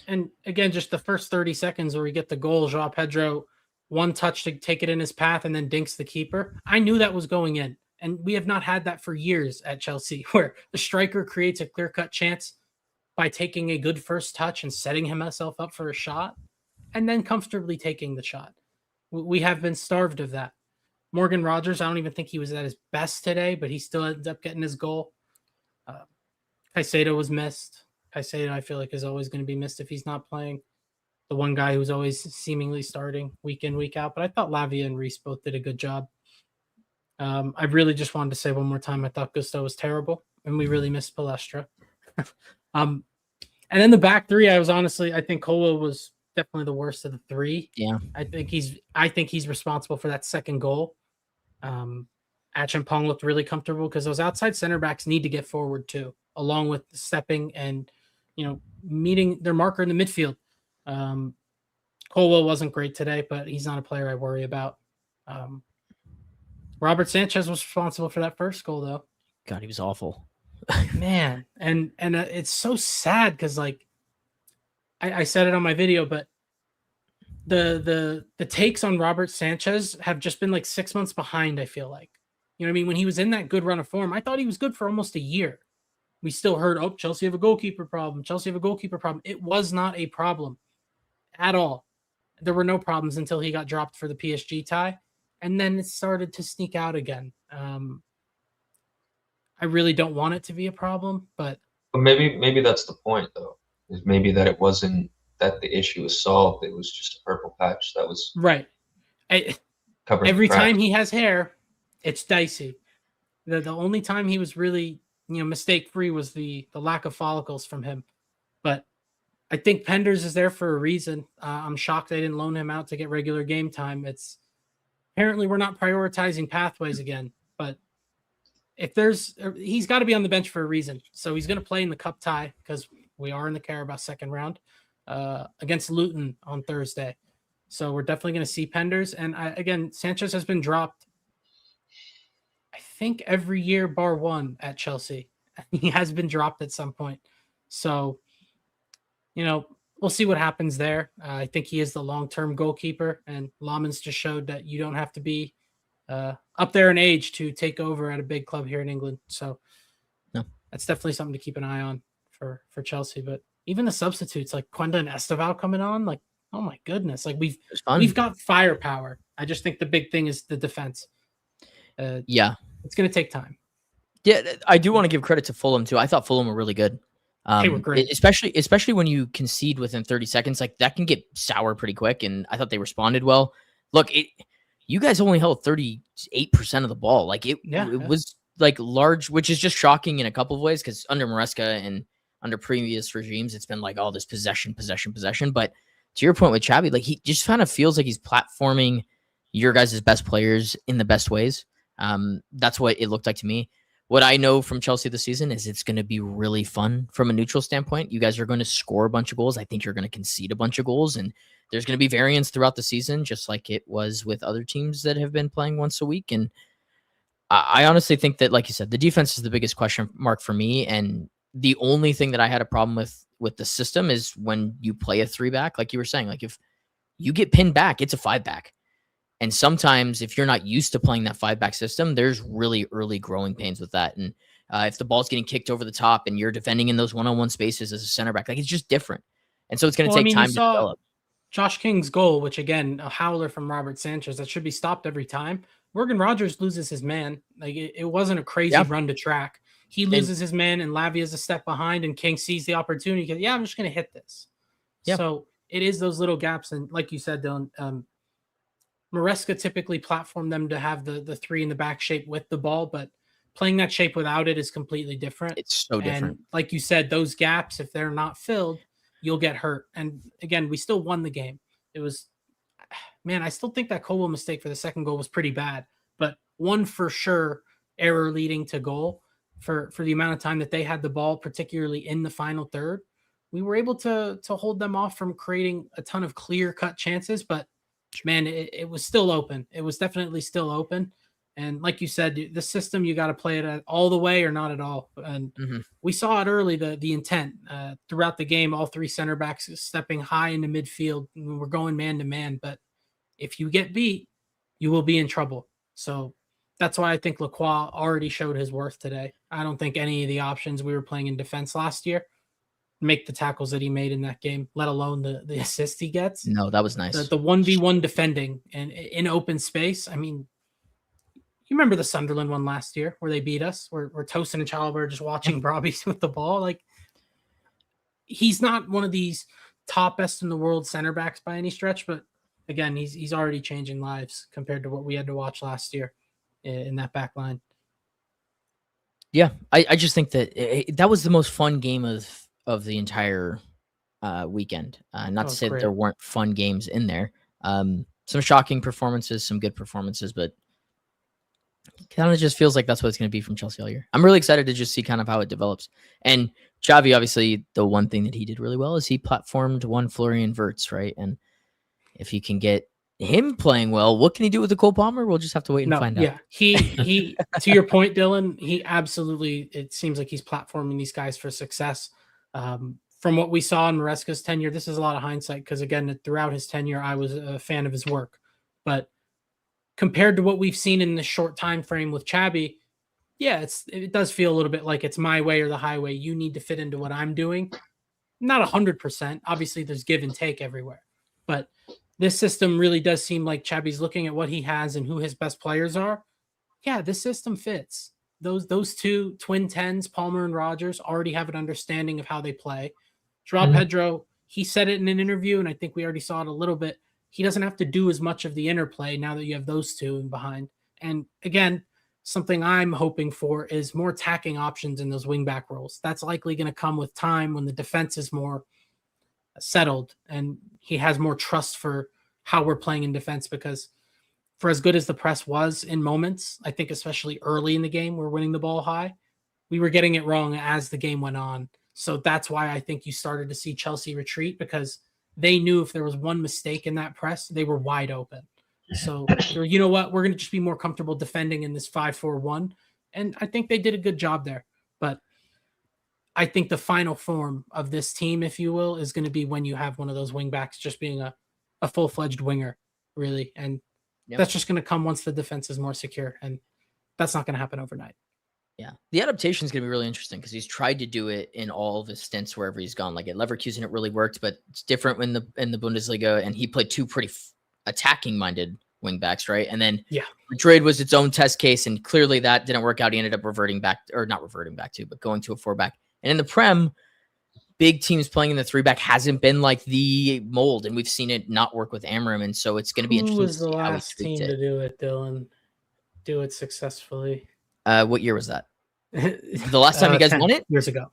And again, just the first 30 seconds where we get the goal, João Pedro, one touch to take it in his path and then dinks the keeper. I knew that was going in. And we have not had that for years at Chelsea, where the striker creates a clear-cut chance by taking a good first touch and setting himself up for a shot and then comfortably taking the shot. We have been starved of that. Morgan Rogers, I don't even think he was at his best today, but he still ends up getting his goal. Caicedo was missed. Caicedo, I feel like, is always going to be missed if he's not playing. The one guy who's always seemingly starting week in, week out. But I thought Lavia and Reece both did a good job. I really just wanted to say one more time, I thought Gusto was terrible, and we really missed Palestra. And then the back 3, I think Colwell was definitely the worst of the 3. Yeah. I think he's responsible for that second goal. Acheampong looked really comfortable because those outside center backs need to get forward too, along with stepping and, meeting their marker in the midfield. Colwell wasn't great today, but he's not a player I worry about. Robert Sanchez was responsible for that first goal, though. God, he was awful. Man, and it's so sad because, like, I said it on my video, but the takes on Robert Sanchez have just been like 6 months behind, I feel like. You know what I mean? When he was in that good run of form, I thought he was good for almost a year. We still heard, oh, Chelsea have a goalkeeper problem. Chelsea have a goalkeeper problem. It was not a problem at all. There were no problems until he got dropped for the PSG tie. And then it started to sneak out again. I really don't want it to be a problem, but maybe that's the point, though. Is maybe that it wasn't that the issue was solved. It was just a purple patch that was right. covering Every the cracks. time he has hair, it's dicey. The only time he was really mistake free was the lack of follicles from him. But I think Penders is there for a reason. I'm shocked they didn't loan him out to get regular game time. It's apparently we're not prioritizing pathways again, but he's got to be on the bench for a reason. So he's going to play in the cup tie because we are in the Carabao second round against Luton on Thursday. So we're definitely going to see Penders. And again, Sanchez has been dropped, I think, every year bar one at Chelsea. He has been dropped at some point. So, we'll see what happens there. I think he is the long-term goalkeeper, and Lamans just showed that you don't have to be up there in age to take over at a big club here in England. So no, that's definitely something to keep an eye on for Chelsea. But even the substitutes like Quenda and Esteval coming on, like, oh my goodness, like we've got firepower. I just think the big thing is the defense. Yeah, it's going to take time. Yeah, I do want to give credit to Fulham too. I thought Fulham were really good. They were great, especially when you concede within 30 seconds. Like that can get sour pretty quick, and I thought they responded well. Look, you guys only held 38% of the ball. Like it was like large, which is just shocking in a couple of ways because under Maresca and under previous regimes, it's been like all this possession. But to your point with Xabi, like he just kind of feels like he's platforming your guys' best players in the best ways. That's what it looked like to me. What I know from Chelsea this season is it's going to be really fun from a neutral standpoint. You guys are going to score a bunch of goals. I think you're going to concede a bunch of goals, and there's going to be variance throughout the season, just like it was with other teams that have been playing once a week. And I honestly think that, like you said, the defense is the biggest question mark for me. And the only thing that I had a problem with the system is when you play a 3-back, like you were saying, like if you get pinned back, it's a 5-back. And sometimes if you're not used to playing that 5-back system, there's really early growing pains with that. And if the ball's getting kicked over the top and you're defending in those one-on-one spaces as a center back, like it's just different. And so it's going to take time to develop. Josh King's goal, which again, a howler from Robert Sanchez, that should be stopped every time. Morgan Rogers loses his man. Like it wasn't a crazy run to track. He loses his man and Lavia's a step behind and King sees the opportunity. Yeah, I'm just going to hit this. Yeah. So it is those little gaps. And like you said, Dylan, Maresca typically platformed them to have the 3 in the back shape with the ball, but playing that shape without it is completely different. It's so different. And like you said, those gaps, if they're not filled, you'll get hurt. And again, we still won the game. It was, man, I still think that Colwell mistake for the second goal was pretty bad, but one for sure error leading to goal for the amount of time that they had the ball, particularly in the final third. We were able to hold them off from creating a ton of clear-cut chances, but man, it was still open. It was definitely still open. And like you said, the system, you got to play it all the way or not at all. And we saw it early, the intent throughout the game, all 3 center backs stepping high into midfield. We're going man to man. But if you get beat, you will be in trouble. So that's why I think Lacroix already showed his worth today. I don't think any of the options we were playing in defense last year make the tackles that he made in that game, let alone the assist he gets. No, that was nice. The 1v1 defending and in open space. I mean, you remember the Sunderland one last year where they beat us, where Tosin and Chalobah are just watching Brobby with the ball. Like, he's not one of these top best in the world center backs by any stretch, but again, he's already changing lives compared to what we had to watch last year in that back line. Yeah, I just think that that was the most fun game of the entire weekend. Not to say that there weren't fun games in there. Some shocking performances, some good performances, but it kind of just feels like that's what it's going to be from Chelsea all year. I'm really excited to just see kind of how it develops. And Xavi, obviously, the one thing that he did really well is he platformed one Florian Wirtz, right? And if you can get him playing well, what can he do with the Cole Palmer? We'll just have to wait and find out. Yeah, he to your point, Dylan, he absolutely, it seems like he's platforming these guys for success. From what we saw in Maresca's tenure, this is a lot of hindsight because, again, throughout his tenure, I was a fan of his work. But compared to what we've seen in the short time frame with Xabi, yeah, it does feel a little bit like it's my way or the highway. You need to fit into what I'm doing. Not 100%. Obviously, there's give and take everywhere. But this system really does seem like Xabi's looking at what he has and who his best players are. Yeah, this system fits. Those 2 twin 10s, Palmer and Rogers, already have an understanding of how they play. Joao Pedro, he said it in an interview, and I think we already saw it a little bit. He doesn't have to do as much of the interplay now that you have those 2 in behind. And again, something I'm hoping for is more attacking options in those wingback roles. That's likely going to come with time when the defense is more settled and he has more trust for how we're playing in defense, because for as good as the press was in moments, I think especially early in the game, we're winning the ball high. We were getting it wrong as the game went on. So that's why I think you started to see Chelsea retreat, because they knew if there was one mistake in that press, they were wide open. So, you know what, we're going to just be more comfortable defending in this 5-4-1. And I think they did a good job there. But I think the final form of this team, if you will, is going to be when you have one of those wing backs just being a full-fledged winger, really. And that's just going to come once the defense is more secure. And that's not going to happen overnight. Yeah. The adaptation is going to be really interesting because he's tried to do it in all of his stints wherever he's gone. Like at Leverkusen, it really worked, but it's different in the Bundesliga. And he played 2 pretty attacking-minded wing backs, right? And then Madrid was its own test case, and clearly that didn't work out. He ended up not reverting back to, but going to a 4-back. And in the Prem, big teams playing in the 3-back hasn't been like the mold, and we've seen it not work with Amram, and so it's going to be interesting. Who was the last team to do it, Dylan? Do it successfully? What year was that? The last time you guys won it? Years ago.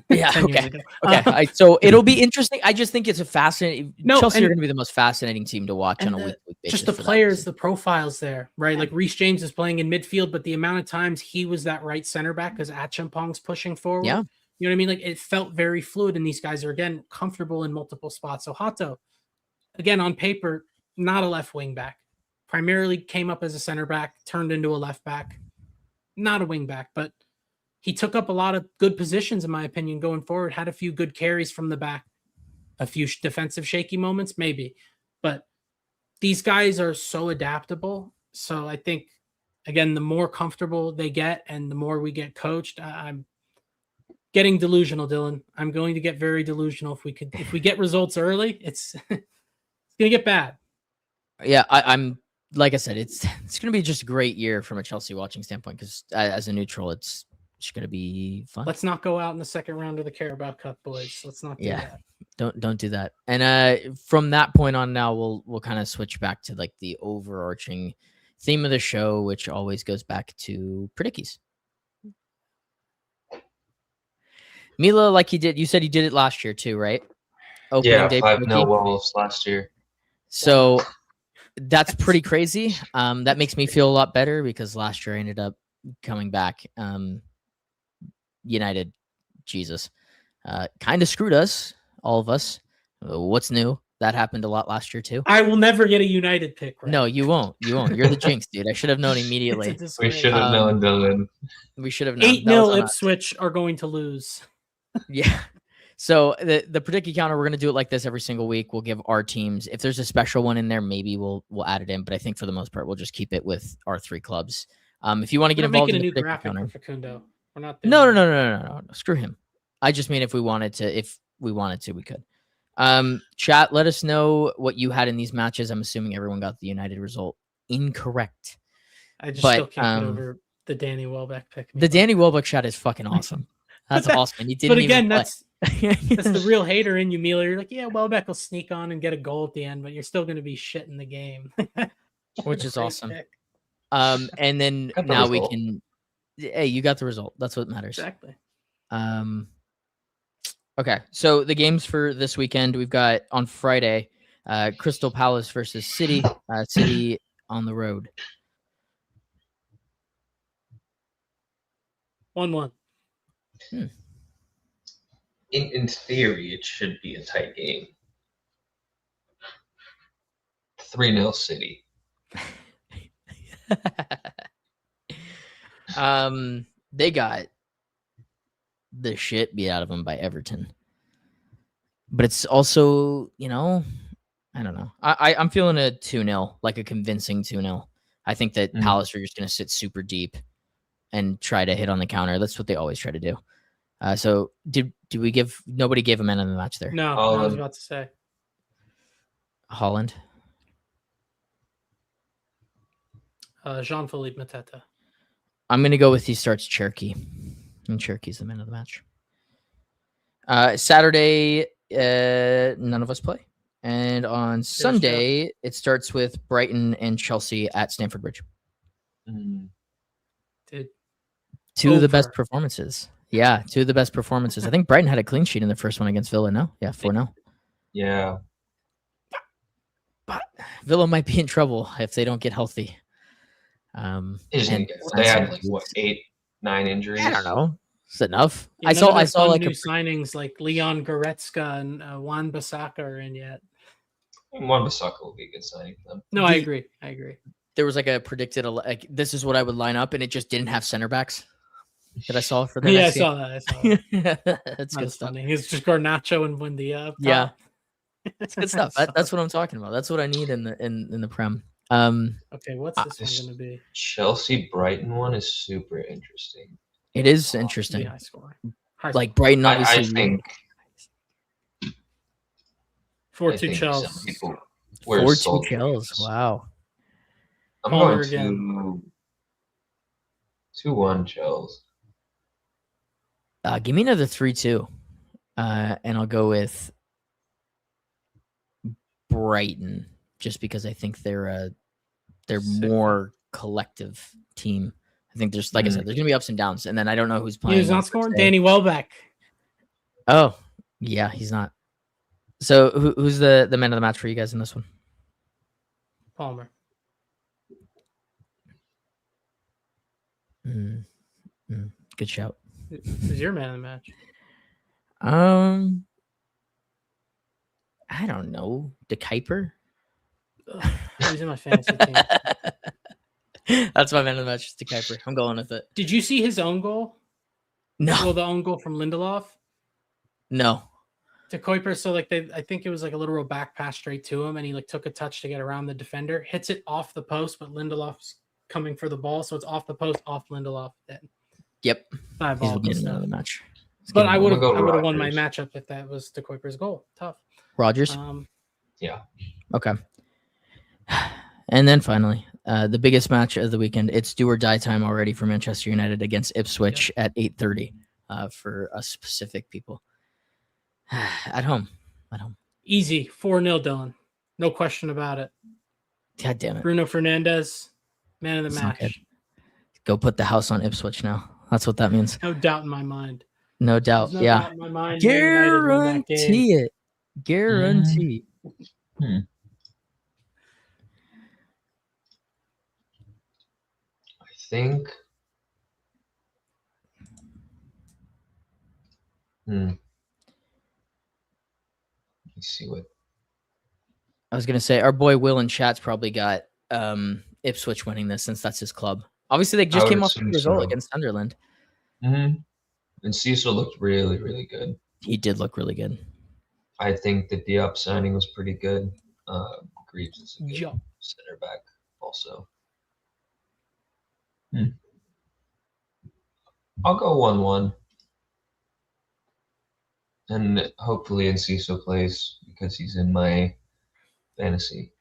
Yeah. 10 years Okay. ago. Okay. So it'll be interesting. I just think it's a fascinating. No, Chelsea and- are going to be the most fascinating team to watch on and a the- week-to-week basis. just the for that players, reason. the profiles there, right? Like Reece James is playing in midfield, but the amount of times he was that right center back because Achampong's pushing forward. Yeah. You know what I mean? Like it felt very fluid, and these guys are again comfortable in multiple spots. So Hato, again, on paper, not a left wing back. Primarily came up as a center back, turned into a left back, not a wing back, but he took up a lot of good positions, in my opinion, going forward. Had a few good carries from the back, a few defensive shaky moments, maybe. But these guys are so adaptable. So I think, again, the more comfortable they get and the more we get coached, I'm getting delusional, Dylan. I'm going to get very delusional if we get results early. It's it's gonna get bad. Yeah, I'm like I said, it's going to be just a great year from a Chelsea watching standpoint because as a neutral, it's going to be fun. Let's not go out in the second round of the Carabao Cup, boys. Let's not do that. Don't do that. And from that point on, now we'll kind of switch back to like the overarching theme of the show, which always goes back to predickies. Mila, like you said you did it last year too, right? Yeah, day 5-0 predickie. Wolves last year. So that's pretty crazy. That makes me feel a lot better because last year I ended up coming back. United, Jesus, kind of screwed us, all of us. What's new? That happened a lot last year too. I will never get a United pick, right? No, you won't. You won't. You're the jinx, dude. I should have known It's a immediately. disgrace. We should have known, Dylan. We should have known. That was 8-0 on us. Ipswich are going to lose. Yeah. So the predict counter, we're gonna do it like this every single week. We'll give our teams. If there's a special one in there, maybe we'll add it in. But I think for the most part, we'll just keep it with our three clubs. If you want to get We're involved making in a the new predict graphic counter, for Facundo. We're not. Doing no, that. screw him. I just mean if we wanted to, we could. Chat, let us know what you had in these matches. I'm assuming everyone got the United result incorrect. I just but, still can't get over the Danny Welbeck pick. The Danny Welbeck shot is fucking awesome. That's awesome. And he didn't. But again, even play. that's the real hater in you, Mila. You're like, yeah, Welbeck will sneak on and get a goal at the end, but you're still going to be shit in the game. Which is Great awesome. pick. And then Got the now we result. can. Hey, you got the result. That's what matters. Exactly. Okay, so the games for this weekend, we've got on Friday, Crystal Palace versus City. City on the road. 1-1. In theory, it should be a tight game. 3-0 City. They got the shit beat out of them by Everton. But it's also, I don't know. I'm feeling a 2-0, like a convincing 2-0. I think that Palace are just going to sit super deep and try to hit on the counter. That's what they always try to do. So did we give nobody gave a man in the match there? No, I was about to say Holland. Jean-Philippe Mateta. I'm going to go with he starts Cherky. And Cherky's the man of the match. Saturday, none of us play. And on Sunday, it starts with Brighton and Chelsea at Stamford Bridge. Dude, Two of the best performances. Yeah, two of the best performances. I think Brighton had a clean sheet in the first one against Villa, no? Yeah, 4-0. Yeah. But Villa might be in trouble if they don't get healthy. They had like what 8-9 injuries. I don't know. Is that enough? Yeah, I saw like new signings like Leon Goretzka and Juan Bissaka are in yet. Juan Bissaka will be a good signing for them. No, I agree. There was like a predicted like this is what I would line up, and it just didn't have center backs that I saw for the Yeah, I next saw that. That's good stuff. Funny. It's just Garnacho and Buendia. Yeah, it's good stuff. That's what I'm talking about. That's what I need in the Prem. Okay, what's this one going to be? Chelsea Brighton one is super interesting. It is interesting. High score. Like Brighton, obviously. I think 4-2 Chelsea. 4-2 Chelsea. Wow. I'm Palmer going to 2-1 Chelsea. Give me another 3-2, and I'll go with Brighton, just because I think they're more collective team. I think there's, like I said, there's gonna be ups and downs, and then I don't know who's playing. He's not scoring. Danny Welbeck. Oh, yeah, he's not. So who's the man of the match for you guys in this one? Palmer. Good shout. Who's your man of the match? I don't know. De Kuiper? Ugh, he's in my fantasy team. That's my man of the match, De Kuiper. I'm going with it. Did you see his own goal? No. Well, the own goal from Lindelof No. to Kuiper. So like I think it was like a literal back pass straight to him, and he like took a touch to get around the defender, hits it off the post, but Lindelof's coming for the ball, so it's off the post, off Lindelof. Yep. He's Diabolical winning man of stuff. the match. But I would have go won my Rodgers. matchup if that was De Kuiper's goal. Tough. Rogers? Yeah. Okay. And then finally, the biggest match of the weekend. It's do or die time already for Manchester United against Ipswich at 8:30 for us specific people. At home. Easy 4-0, Dylan. No question about it. God damn it. Bruno Fernandes, man of the It's not good. match. Go put the house on Ipswich now. That's what that means. No doubt in my mind. No doubt. There's no Yeah. doubt in my mind. Man United won that game. Guarantee it. Guarantee. I think. Let me see what. I was gonna say our boy Will in chat's probably got Ipswich winning this since that's his club. Obviously, they just would came off the assume result so. against Sunderland. And Cecil looked really, really good. He did look really good. I think the Diop signing was pretty good. Greaves is a good Yeah. center back also. I'll go 1-1. And hopefully Enciso plays because he's in my fantasy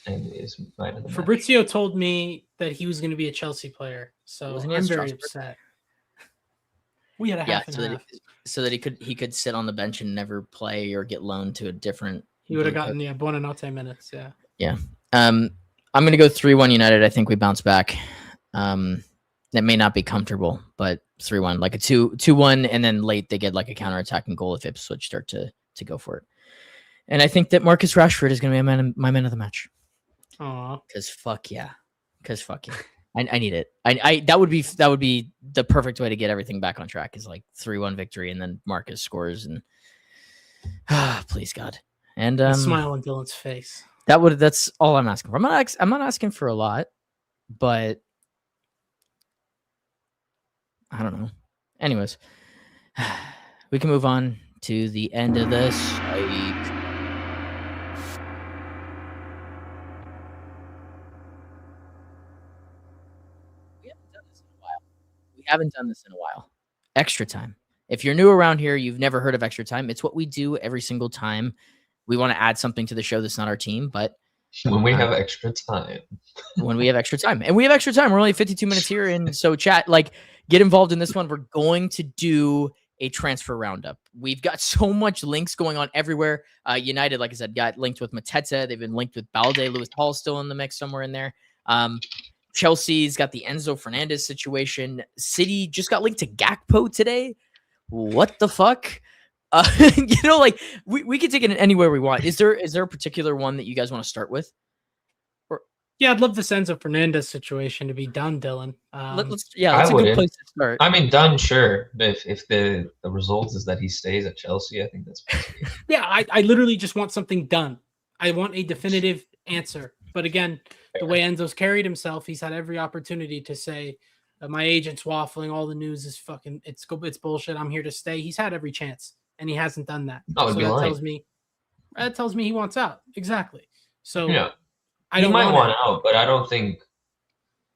and is man of the match. Fabrizio told me that he was going to be a Chelsea player, so Wasn't he at I'm very Strasbourg? upset. We had a half and so half. so that he could sit on the bench and never play or get loaned to a different. He would have blue gotten coat. Buonanotte minutes. Yeah. Yeah. I'm gonna go 3-1 United. I think we bounce back. That may not be comfortable, but 3-1, like a 2-1, and then late they get like a counterattacking goal if Ipswich start to go for it. And I think that Marcus Rashford is gonna be my man of the match. Aw. Because fuck yeah. I need it. I that would be the perfect way to get everything back on track, is like 3-1 victory and then Marcus scores and please God. And A smile on Dylan's face. that's all I'm asking for. I'm not asking for a lot, but I don't know. Anyways, we can move on to the end of this. We haven't done this in a while. Extra time. If you're new around here, you've never heard of extra time. It's what we do every single time we want to add something to the show that's not our team, but when we have extra time. When we have extra time. And we have extra time. We're only 52 minutes here. And so chat, like, get involved in this one. We're going to do a transfer roundup. We've got so much links going on everywhere. United, like I said, got linked with Mateta. They've been linked with Balde. Lewis Hall still in the mix somewhere in there. Chelsea's got the Enzo Fernandez situation. City just got linked to Gakpo today. What the fuck? Like we can take it anywhere we want. Is there a particular one that you guys want to start with? Yeah, I'd love the Enzo Fernandez situation to be done, Dylan. That's a good place to start. I mean, done, sure. If the result is that he stays at Chelsea, I think that's yeah, I literally just want something done. I want a definitive answer. But again, the way Enzo's carried himself, he's had every opportunity to say, my agent's waffling, all the news is fucking, it's bullshit, I'm here to stay. He's had every chance, and he hasn't done that. No, so that tells me he wants out. Exactly. So yeah. I don't might want out, but I don't think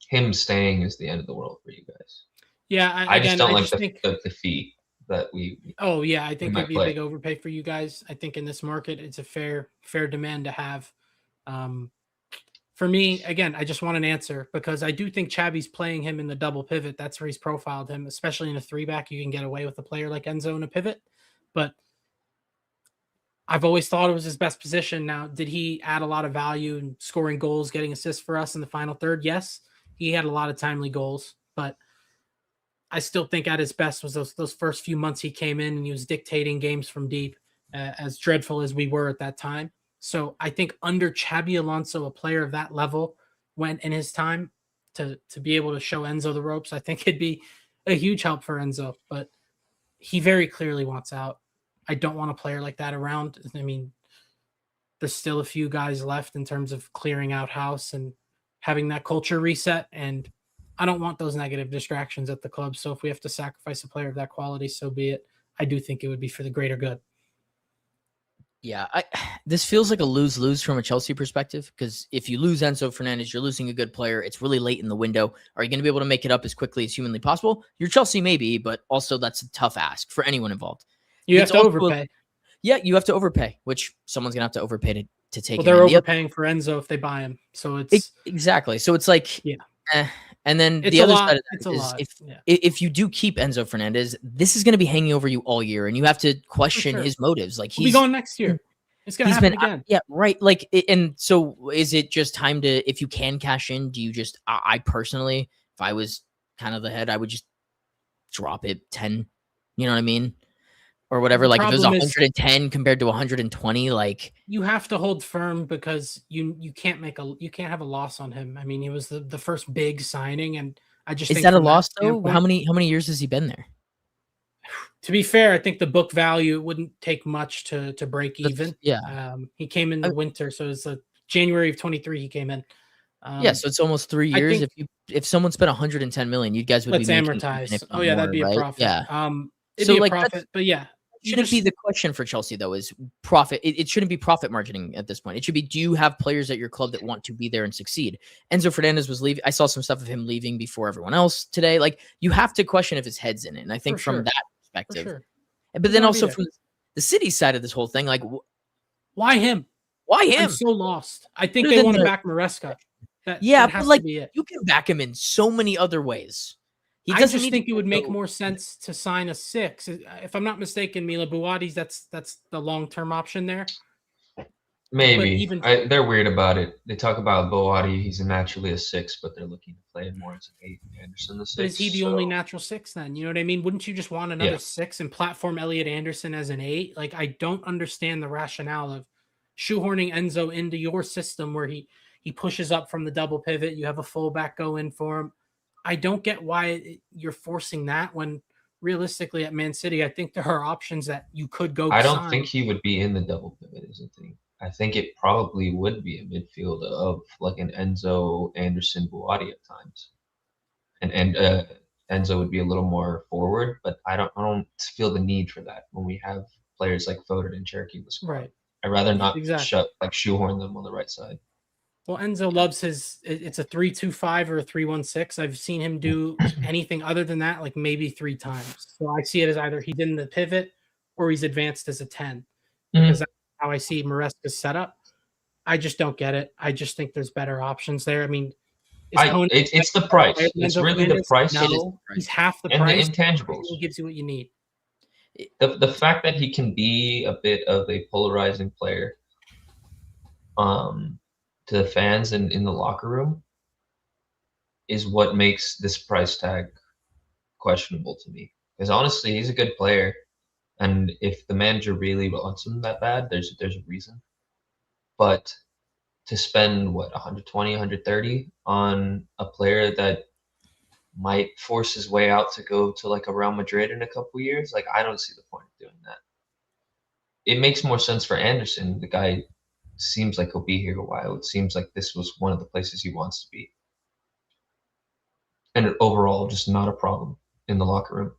him staying is the end of the world for you guys. Yeah, I just don't like the fee that we. Oh yeah, I think it'd be play. a big overpay for you guys. I think in this market, it's a fair demand to have. For me, again, I just want an answer because I do think Xavi's playing him in the double pivot. That's where he's profiled him, especially in a 3-back. You can get away with a player like Enzo in a pivot, but I've always thought it was his best position. Now, did he add a lot of value in scoring goals, getting assists for us in the final third? Yes, he had a lot of timely goals, but I still think at his best was those first few months he came in and he was dictating games from deep, as dreadful as we were at that time. So I think under Xabi Alonso, a player of that level, went in his time to be able to show Enzo the ropes. I think it'd be a huge help for Enzo, but he very clearly wants out. I don't want a player like that around. I mean, there's still a few guys left in terms of clearing out house and having that culture reset, and I don't want those negative distractions at the club. So if we have to sacrifice a player of that quality, so be it. I do think it would be for the greater good. Yeah, this feels like a lose-lose from a Chelsea perspective, because if you lose Enzo Fernandez, you're losing a good player. It's really late in the window. Are you going to be able to make it up as quickly as humanly possible? You're Chelsea, maybe, but also that's a tough ask for anyone involved. You have to overpay. You have to overpay, which someone's going to have to overpay to take. Well, they're overpaying for Enzo if they buy him, so it's exactly. So it's like, yeah. And then it's the other lot. side of that is if you do keep Enzo Fernandez, this is going to be hanging over you all year, and you have to question his motives. Like he'll be gone next year. It's going to happen again. Yeah, right. Like, and so is it just time to, if you can cash in, do you just, I personally, if I was kind of the head, I would just drop it 10, you know what I mean? Or whatever. Like if it was 110 compared to 120, like you have to hold firm because you can't have a loss on him. I mean, he was the first big signing, and I just think that a loss though? How many years has he been there? To be fair, I think the book value wouldn't take much to break even. He came in the winter, so it's January of 23. He came in. So it's almost 3 years. If someone spent 110 million, you guys would be amortize. Oh yeah, that'd be a profit. Yeah. It'd be a profit, but yeah. Shouldn't be the question for Chelsea though, is profit. It shouldn't be profit margining at this point. It should be, do you have players at your club that want to be there and succeed? Enzo Fernandez was leaving. I saw some stuff of him leaving before everyone else today. Like, you have to question if his head's in it. And I think from that perspective, but then also from the city side of this whole thing, like, why him? Why him? I'm so lost. I think they want to back Maresca. But like, you can back him in so many other ways. I just think it would make more sense to sign a 6. If I'm not mistaken, Mila Buwadi's that's the long-term option there. Maybe. They're weird about it. They talk about Buwadi, he's naturally a 6, but they're looking to play him more as an 8 and Anderson the 6. But is he the only natural 6 then? You know what I mean? Wouldn't you just want another 6 and platform Elliot Anderson as an 8? Like, I don't understand the rationale of shoehorning Enzo into your system where he pushes up from the double pivot. You have a fullback go in for him. I don't get why you're forcing that when realistically at Man City, I think there are options that you could go. I don't think he would be in the double pivot is the thing. I think it probably would be a midfield of like an Enzo, Anderson, Buwadi at times. And Enzo would be a little more forward, but I don't feel the need for that when we have players like Foden and Cherokee in the squad. Right. I'd rather not shoehorn them on the right side. Well, Enzo loves it's a 3-2-5 or a 3-1-6. I've seen him do anything other than that, like maybe 3 times. So I see it as either he's in the pivot or he's advanced as a 10. Because that's how I see Maresca's setup. I just don't get it. I just think there's better options there. I mean, it's the price. It's really the price. No, he's half the price. And the intangibles. He gives you what you need. The fact that he can be a bit of a polarizing player, to the fans and in the locker room is what makes this price tag questionable to me. Because honestly, he's a good player, and if the manager really wants him that bad, there's a reason. But to spend 120, 130 on a player that might force his way out to go to like a Real Madrid in a couple years, like I don't see the point of doing that. It makes more sense for Anderson. The guy seems like he'll be here a while. It seems like this was one of the places he wants to be. And overall, just not a problem in the locker room.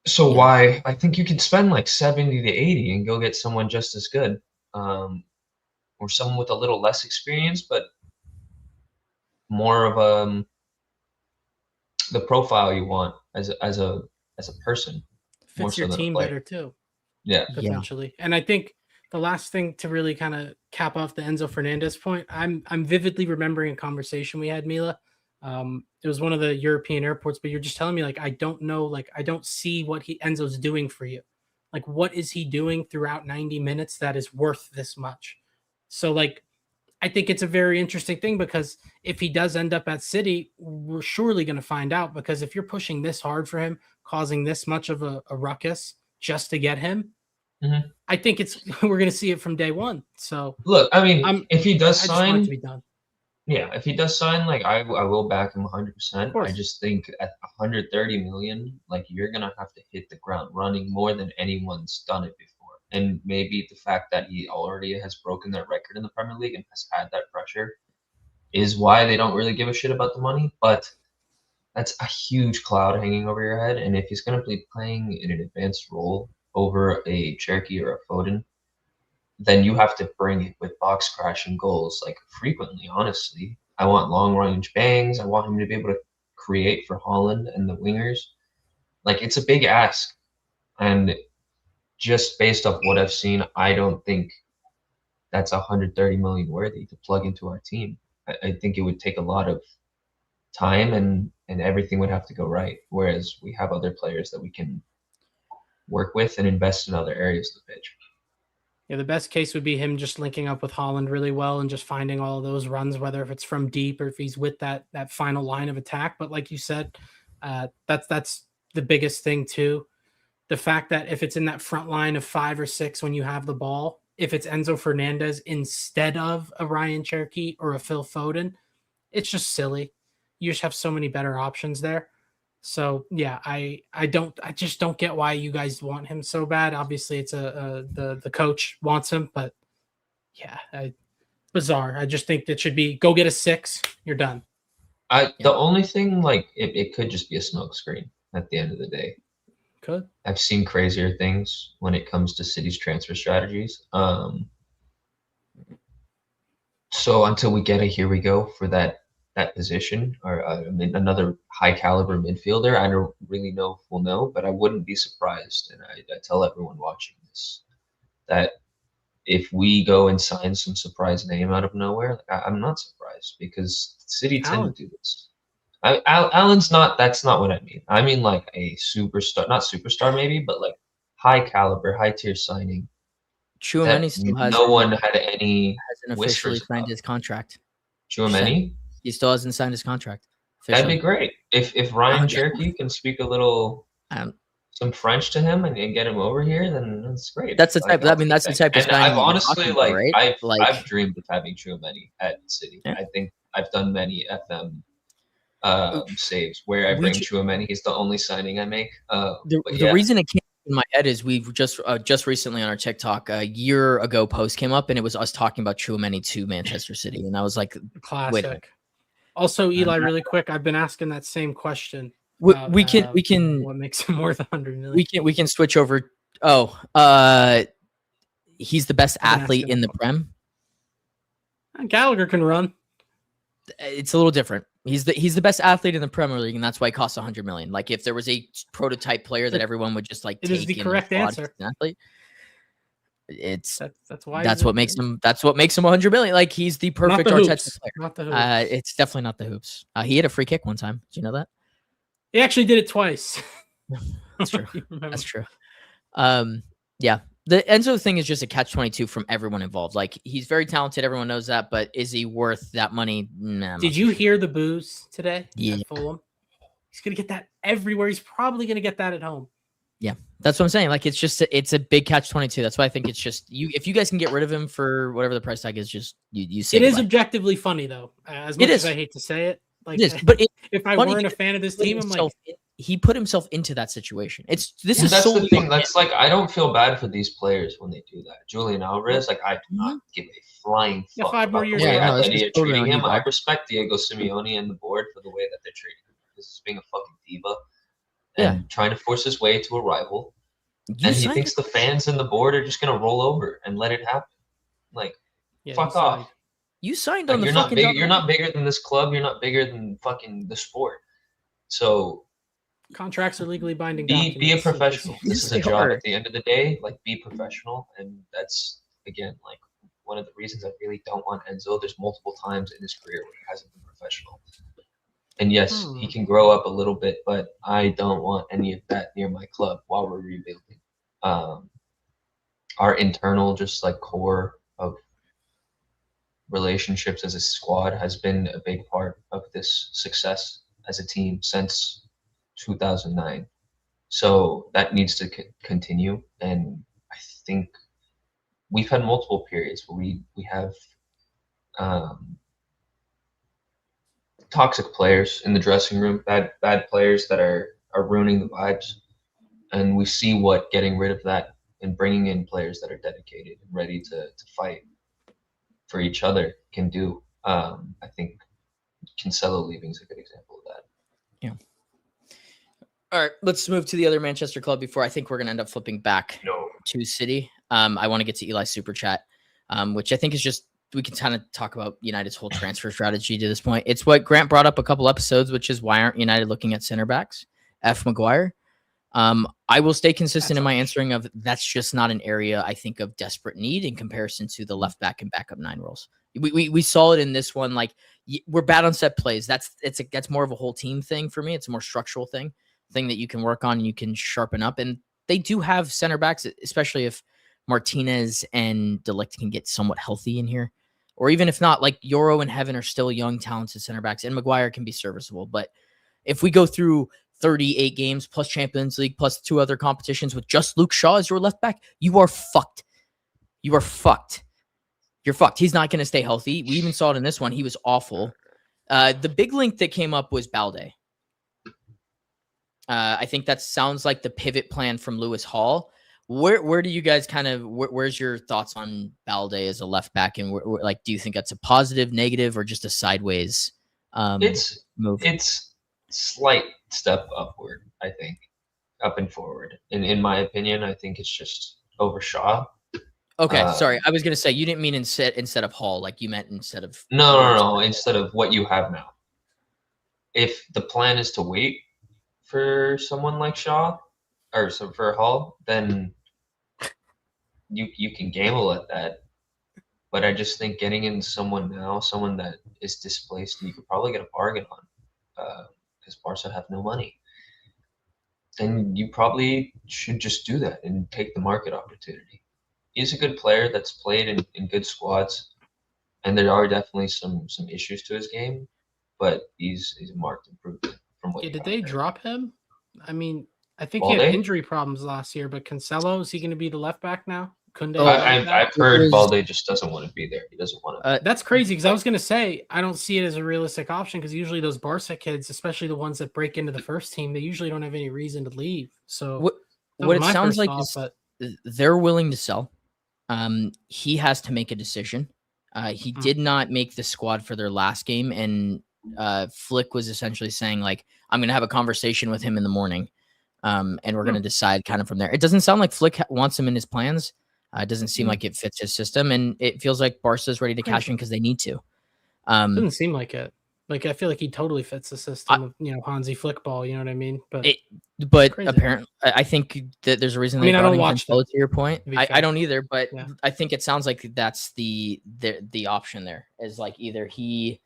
So why? I think you could spend like 70 to 80 and go get someone just as good. Or someone with a little less experience, but more of the profile you want as a person. Fits your team better too. Yeah. Potentially. And I think the last thing to really kind of cap off the Enzo Fernandez point, I'm vividly remembering a conversation we had, Mila. It was one of the European airports, but you're just telling me, like, I don't know, like, I don't see what Enzo's doing for you. Like, what is he doing throughout 90 minutes that is worth this much? So, like, I think it's a very interesting thing because if he does end up at City, we're surely going to find out, because if you're pushing this hard for him, causing this much of a ruckus just to get him, I think we're going to see it from day one. So look, I mean, if he does I just want it to sign, be done. yeah, if he does sign, like I will back him 100%. course. I just think at 130 million, like you're gonna have to hit the ground running more than anyone's done it before. And maybe the fact that he already has broken that record in the Premier League and has had that pressure is why they don't really give a shit about the money. But that's a huge cloud hanging over your head. And if he's gonna be playing in an advanced role over a Cherky or a Foden, then you have to bring it with box crashing goals like frequently, honestly. I want long range bangs. I want him to be able to create for Holland and the wingers. Like, it's a big ask. And just based off what I've seen, I don't think that's 130 million worthy to plug into our team. I think it would take a lot of time and everything would have to go right. Whereas we have other players that we can work with and invest in other areas of the pitch. Yeah, the best case would be him just linking up with Holland really well and just finding all of those runs, whether if it's from deep or if he's with that final line of attack. But like you said, that's the biggest thing too. The fact that if it's in that front line of 5 or 6 when you have the ball, if it's Enzo Fernandez instead of a Ryan Cherky or a Phil Foden, it's just silly. You just have so many better options there. So yeah, I just don't get why you guys want him so bad. Obviously, it's the coach wants him, but yeah, bizarre. I just think that should be go get a 6. You're done. The only thing, like, it could just be a smoke screen at the end of the day. Could. I've seen crazier things when it comes to City's transfer strategies. So until we get a here we go for that position or another high caliber midfielder, I don't really know if we'll know, but I wouldn't be surprised. And I tell everyone watching this that if we go and sign some surprise name out of nowhere, I'm not surprised because City tend to do this. Allen's not. That's not what I mean. I mean like a superstar, not superstar maybe, but like high caliber, high tier signing. Chouameni still no one had any hasn't officially signed his contract. Chouameni? He still hasn't signed his contract. That'd be great. If Ryan Cherky can speak a little some French to him and get him over here, then that's great. That's the type. I mean, that's the type of signing. I've honestly about, right? I've dreamed of having Chouameni at City. Yeah. I think I've done many FM saves where I bring Chouameni. He's the only signing I make. The reason it came in my head is we've just recently on our TikTok a year ago post came up and it was us talking about Chouameni to Manchester City, and I was like, classic. Wait. Also, Eli, really quick, I've been asking that same question. We can. What makes him worth 100 million? We can switch over. He's the best athlete in the Prem. Gallagher can run. It's a little different. He's the best athlete in the Premier League, and that's why he costs 100 million. Like if there was a prototype player that everyone would just like, it is the correct answer. Athlete, that's what makes him 100 million. Like he's the perfect Arteta player. Not the hoops. It's definitely not the hoops. He had a free kick one time. Do you know that? He actually did it twice. That's true. That's true. Yeah. The Enzo thing is just a catch-22 from everyone involved. Like he's very talented, everyone knows that, but is he worth that money? Nah. Did you hear the boos today? Yeah. At Fulham? He's gonna get that everywhere. He's probably gonna get that at home. Yeah, that's what I'm saying. Like it's a big catch-22. That's why I think it's just you. If you guys can get rid of him for whatever the price tag is, just you say it is objectively funny though. As much as I hate to say it, like it is. But if I weren't a fan of this team, I'm like. He put himself into that situation. That's the thing. That's like I don't feel bad for these players when they do that. Julian Alvarez, like I do not give a flying fuck 5 more years. Treating him. I respect Diego Simeone and the board for the way that they're treating him. This is being a fucking diva and trying to force his way to a rival. And he thinks the fans and the board are just gonna roll over and let it happen. Like, fuck off. You signed on the you're fucking. You're not bigger than this club. You're not bigger than fucking the sport. So. Contracts are legally binding. Be a professional. This is a job at the end of the day. Like, be professional, and that's again like one of the reasons I really don't want Enzo. There's multiple times in his career where he hasn't been professional. And yes, he can grow up a little bit, but I don't want any of that near my club while we're rebuilding. Our internal, just like core of relationships as a squad has been a big part of this success as a team since 2009. So that needs to continue. And I think we've had multiple periods where we have toxic players in the dressing room, bad players that are ruining the vibes. And we see what getting rid of that and bringing in players that are dedicated and ready to fight for each other can do. I think Cancelo leaving is a good example of that. Yeah. All right, let's move to the other Manchester club before I think we're going to end up flipping back to City. I want to get to Eli's super chat, which I think is just, we can kind of talk about United's whole transfer strategy to this point. It's what Grant brought up a couple episodes, which is why aren't United looking at center backs? F. Maguire. I will stay consistent in my answering of that's just not an area I think of desperate need in comparison to the left back and backup 9 roles. We saw it in this one. Like, we're bad on set plays. That's more of a whole team thing for me. It's a more structural thing that you can work on and you can sharpen up. And they do have center backs, especially if Martinez and De Ligt can get somewhat healthy in here. Or even if not, like Yoro and Heaven are still young, talented center backs, and Maguire can be serviceable. But if we go through 38 games plus Champions League plus 2 other competitions with just Luke Shaw as your left back, you are fucked. You are fucked. You're fucked. He's not going to stay healthy. We even saw it in this one. He was awful. The big link that came up was Balde. I think that sounds like the pivot plan from Lewis Hall. Where do you guys kind of, where's your thoughts on Balde as a left back? And like, do you think that's a positive, negative, or just a sideways move? It's slight step upward, I think, up and forward. In my opinion, I think it's just over Shaw. Okay, sorry. I was going to say, you didn't mean instead of Hall, like you meant instead of... No, instead of what you have now. If the plan is to wait for someone like Shaw, or for Hall, then you can gamble at that. But I just think getting in someone now, someone that is displaced, you could probably get a bargain on, because Barca have no money. Then you probably should just do that and take the market opportunity. He's a good player that's played in good squads, and there are definitely some issues to his game, but he's a marked improvement from what. Yeah, did they drop him? I mean, I think Balde? he had injury problems last year, but Cancelo, is he going to be the left back now? I've heard Balde just doesn't want to be there. He doesn't want to. That's crazy because I was going to say I don't see it as a realistic option because usually those Barca kids, especially the ones that break into the first team, they usually don't have any reason to leave. So what it sounds like is they're willing to sell. He has to make a decision. He did not make the squad for their last game, and Flick was essentially saying, like, I'm going to have a conversation with him in the morning, and we're going to decide kind of from there. It doesn't sound like Flick wants him in his plans. It doesn't seem like it fits his system, and it feels like Barca's ready to cash in because they need to. Doesn't seem like it. Like, I feel like he totally fits the system of, Hansi Flick ball, you know what I mean? But apparently, I think that there's a reason. I don't watch to your point. I don't either, but yeah. I think it sounds like that's the option there is like either he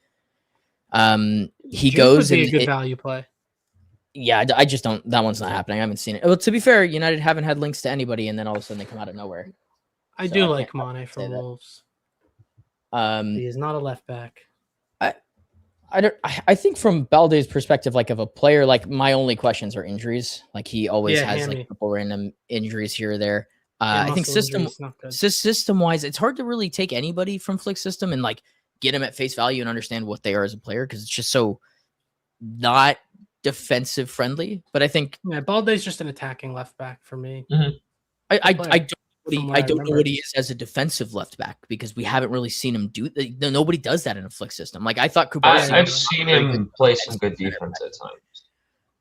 goes and a good value play. Yeah, I just don't. That one's not happening. I haven't seen it. Well, to be fair, United haven't had links to anybody, and then all of a sudden they come out of nowhere. I do like Mane from Wolves. He is not a left back. I think from Balde's perspective, like of a player, like my only questions are injuries. Like he always has like a couple random injuries here or there. I think system wise, it's hard to really take anybody from Flick's system and like get them at face value and understand what they are as a player because it's just so not defensive friendly. But I think Balde's just an attacking left back for me. Mm-hmm. I don't know what he is as a defensive left back because we haven't really seen him do. Nobody does that in a Flick system. Like I thought I've seen him play some good defense at times.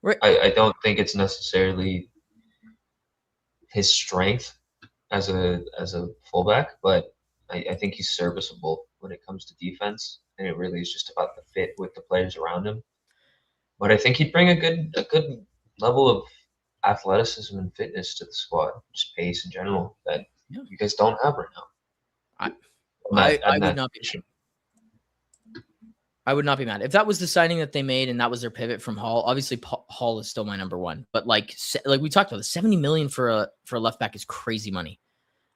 Right. I don't think it's necessarily his strength as a fullback, but I think he's serviceable when it comes to defense, and it really is just about the fit with the players around him. But I think he'd bring a good level of athleticism and fitness to the squad, just pace in general that you guys don't have right now. I would not be. I would not be mad if that was the signing that they made and that was their pivot from Hall. Obviously, Hall is still my number one, but like we talked about, the $70 million for a left back is crazy money.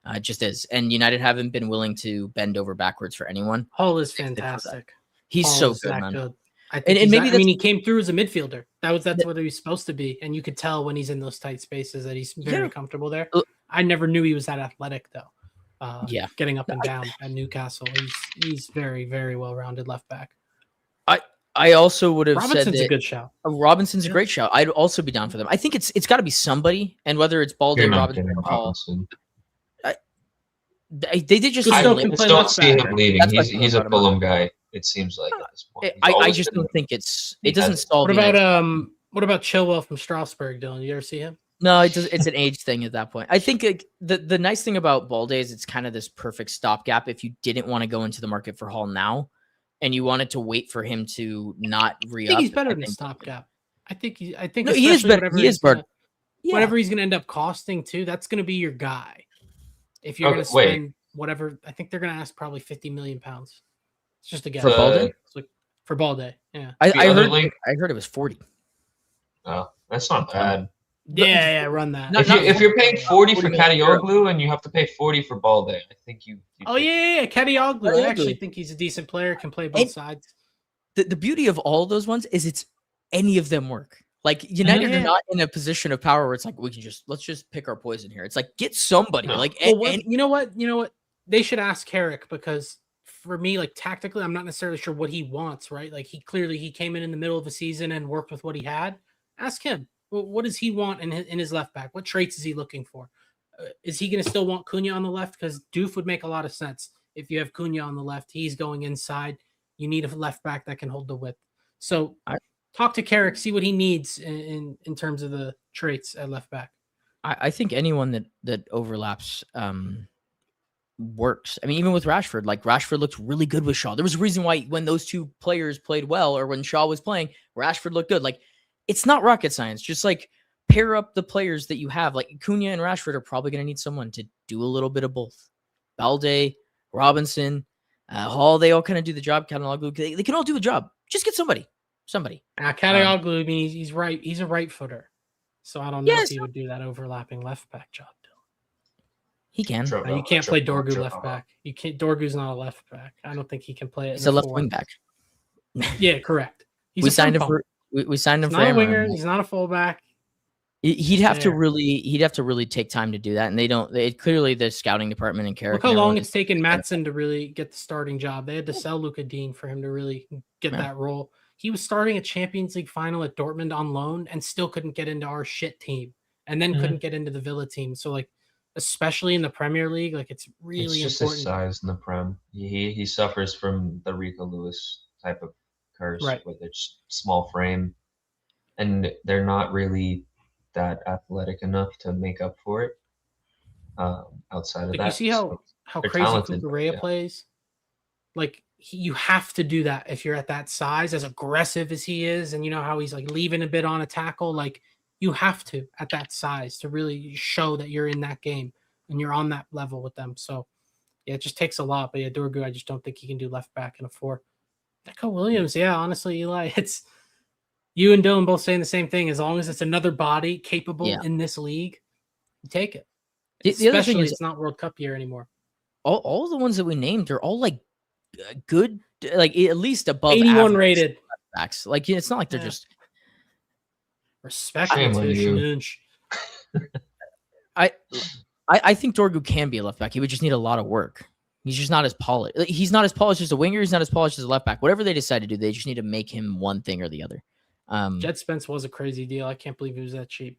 It just is. And United haven't been willing to bend over backwards for anyone. Hull is They prove that. fantastic. He's Hull so is good, that man. good. I think And maybe I mean, that's he came through as a midfielder. That's what he was supposed to be, and you could tell when he's in those tight spaces that he's very comfortable there. I never knew he was that athletic though. Getting up and down at Newcastle, he's very, very well-rounded left back. I also would have Robinson's said that a good shout. Robinson's a great shout. I'd also be down for them. I think it's got to be somebody, and whether it's Balde, You're not Robinson, getting or Hall, Robinson. they did just I Gusto sign can Lim- play don't left see back. him leaving. That's what I He's feel a about him. Fulham guy. It seems like at this point. He's I always just been don't think it He doesn't has- solve. What about United. what about Chilwell from Strasbourg, Dylan? You ever see him? No, it's an age thing at that point. I think the nice thing about Balde is it's kind of this perfect stopgap if you didn't want to go into the market for Hall now, and you wanted to wait for him to not re-up. I think he's better than stopgap. I think No, he is better. He is better. Whatever he's going to end up costing too, that's going to be your guy. If you're going to wait. spend whatever, I think they're going to ask probably £50 million. It's just a guess. For Balde? It's like, for Balde, yeah. I other heard. link- I heard it was 40. Oh, that's not bad. Yeah, run that. Not- If you're paying 40 for 40 million euro. Kadioglu and you have to pay 40 for Balde, I think you. Oh yeah, Kadioglu. I Kadioglu. actually think he's a decent player. Can play both sides. The beauty of all those ones is it's any of them work. Like United are not in a position of power where it's like let's just pick our poison here. It's like get somebody. No. Like Well, you know what? They should ask Carrick, because for me, like tactically, I'm not necessarily sure what he wants. Right? Like he came in the middle of the season and worked with what he had. Ask him. Well, what does he want in his left back? What traits is he looking for? Is he going to still want Cunha on the left? Because Doof would make a lot of sense if you have Cunha on the left. He's going inside. You need a left back that can hold the width. So talk to Carrick, see what he needs in terms of the traits at left back. I think anyone that overlaps works. I mean, even with Rashford, like Rashford looked really good with Shaw. There was a reason why when those two players played well, or when Shaw was playing, Rashford looked good. Like it's not rocket science. Just like pair up the players that you have. Like Cunha and Rashford are probably going to need someone to do a little bit of both. Balde, Robinson, Hall, they all kind of do the job. Kadioglu, they can all do a job. Just get somebody. Kadioglu, I mean, he's right. He's a right footer. So I don't know if he would do that overlapping left back job. He can. You can't play Dorgu left back. You can't. Dorgu's not a left back. I don't think he can play it. He's a left wing back. Yeah, correct. We signed him for. We signed him he's for not a winger. He's not a fullback. He'd have to really take time to do that, and they don't. Clearly, the scouting department and Carrick. Look how long it's taken Maatsen to really get the starting job. They had to sell Luka Dean for him to really get that role. He was starting a Champions League final at Dortmund on loan and still couldn't get into our shit team, and then couldn't get into the Villa team. So like, especially in the Premier League, like it's really just important. His size in the Prem. He suffers from the Rico Lewis type of curse, with its small frame, and they're not really that athletic enough to make up for it. Outside of that, you see how crazy talented, Cucurella plays? Like you have to do that if you're at that size, as aggressive as he is, and you know how he's like leaving a bit on a tackle. Like you have to at that size to really show that you're in that game and you're on that level with them. So yeah, it just takes a lot. But yeah, Dorgu, I just don't think he can do left back in a 4. Nico Williams, yeah, honestly, Eli, it's you and Dylan both saying the same thing. As long as it's another body capable in this league, you take it. Especially it's not World Cup year anymore. All the ones that we named are all like good, like at least above 81 rated backs. Like it's not like they're just respect. I think Dorgu can be a left back. He would just need a lot of work. He's just not as polished. He's not as polished as a winger. He's not as polished as a left back. Whatever they decide to do, they just need to make him one thing or the other. Jed Spence was a crazy deal. I can't believe he was that cheap.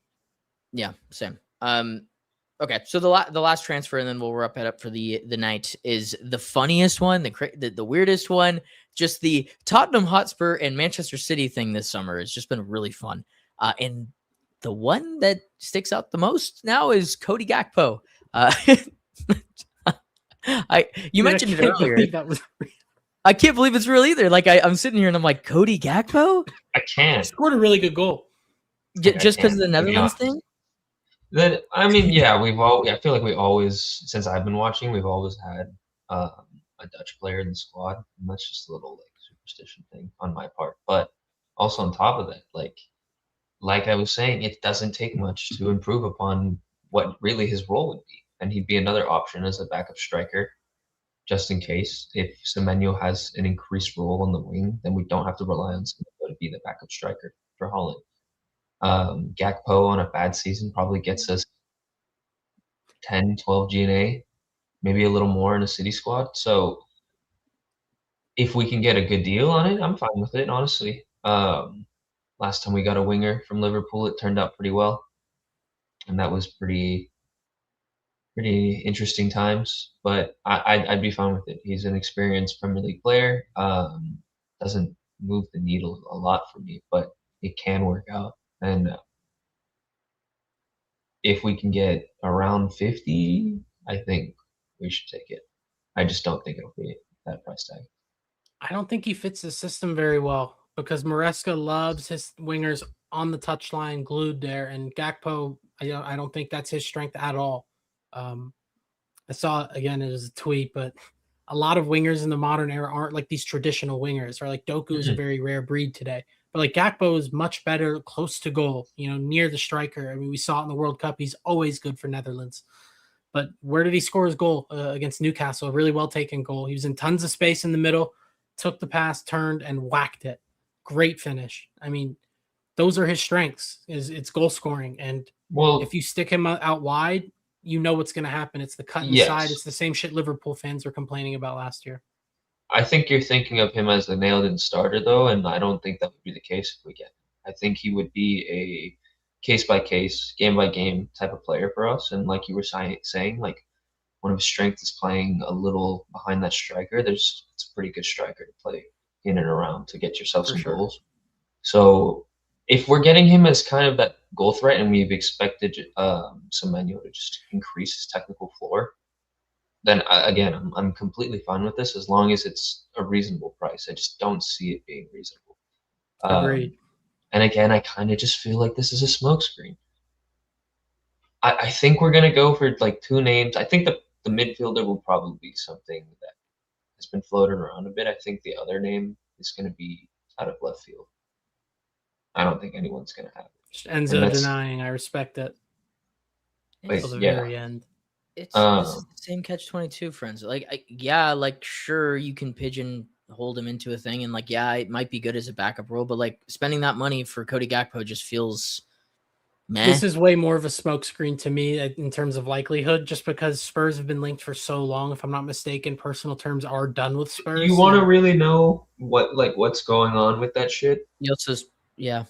Yeah, same. Okay, so the last transfer, and then we'll wrap it up for the night, is the funniest one, the weirdest one. Just the Tottenham Hotspur and Manchester City thing this summer has just been really fun. And the one that sticks out the most now is Cody Gakpo. You mentioned it earlier. I can't believe it's real either. Like I'm sitting here and I'm like, Cody Gakpo? I can't. Scored a really good goal. Just because of the Netherlands thing? I mean, yeah, I feel like we always, since I've been watching, we've always had a Dutch player in the squad, and that's just a little like superstition thing on my part. But also on top of that, like I was saying, it doesn't take much to improve upon what really his role would be, and he'd be another option as a backup striker, just in case. If Semenyo has an increased role on the wing, then we don't have to rely on Semenyo to be the backup striker for Holland. Gakpo on a bad season probably gets us 10, 12 GNA, maybe a little more in a City squad. So if we can get a good deal on it, I'm fine with it, honestly. Last time we got a winger from Liverpool, it turned out pretty well, and that was pretty interesting times. But I'd be fine with it. He's an experienced Premier League player. Doesn't move the needle a lot for me, but it can work out. And if we can get around 50, I think we should take it. I just don't think it'll be that price tag. I don't think he fits the system very well because Maresca loves his wingers on the touchline, glued there, and Gakpo, I don't think that's his strength at all. I saw, again, it was a tweet, but a lot of wingers in the modern era aren't like these traditional wingers, or like Doku is a very rare breed today. But like Gakpo is much better close to goal, near the striker. I mean, we saw it in the World Cup. He's always good for Netherlands. But where did he score his goal? Against Newcastle, a really well taken goal. He was in tons of space in the middle, took the pass, turned, and whacked it. Great finish. I mean, those are his strengths. It's goal scoring. And if you stick him out wide, you know what's going to happen. It's the cut inside. It's the same shit Liverpool fans were complaining about last year. I think you're thinking of him as the nailed-in starter, though, and I don't think that would be the case if we get him. I think he would be a case-by-case, game-by-game type of player for us. And like you were saying, like one of his strengths is playing a little behind that striker. It's a pretty good striker to play in and around to get yourself some goals. So if we're getting him as kind of that goal threat, and we've expected Semenyo to just increase his technical floor, then again, I'm completely fine with this as long as it's a reasonable price. I just don't see it being reasonable. Agreed. And again, I kind of just feel like this is a smokescreen. I think we're going to go for like two names. I think the midfielder will probably be something that has been floated around a bit. I think the other name is going to be out of left field. I don't think anyone's going to have it. Just Enzo denying. I respect it. Until the very end. It's the same catch-22, friends. Like, sure, you can pigeonhole him into a thing, and it might be good as a backup role, but like spending that money for Cody Gakpo just feels meh. This is way more of a smokescreen to me in terms of likelihood, just because Spurs have been linked for so long. If I'm not mistaken, personal terms are done with Spurs. You want to really know what's going on with that shit? Yeah.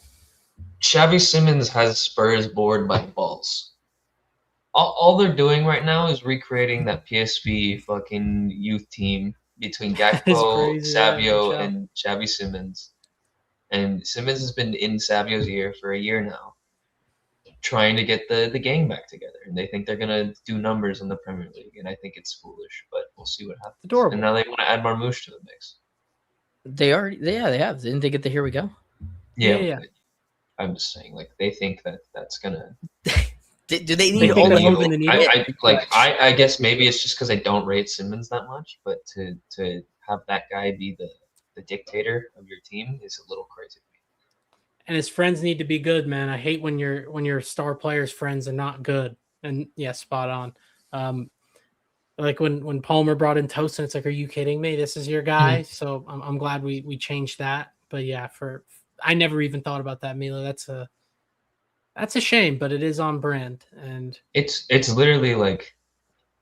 Xavi Simons has Spurs bored by the balls. All they're doing right now is recreating that PSV fucking youth team between Gakpo, Savio, and Xavi Simons. And Simons has been in Savio's ear for a year now, trying to get the gang back together. And they think they're going to do numbers in the Premier League. And I think it's foolish, but we'll see what happens. Adorable. And now they want to add Marmoush to the mix. They have. Didn't they get the Here We Go? Yeah. I'm just saying, they think that's going to... Do they need all the needle? I guess maybe it's just because I don't rate Simmons that much, but to have that guy be the dictator of your team is a little crazy to me. And his friends need to be good, man. I hate when your star players' friends are not good. And yeah, spot on. Like when Palmer brought in Tosin, it's like, are you kidding me? This is your guy. Mm-hmm. So I'm glad we changed that. But yeah, I never even thought about that, Mila. That's a shame, but it is on brand, and it's literally like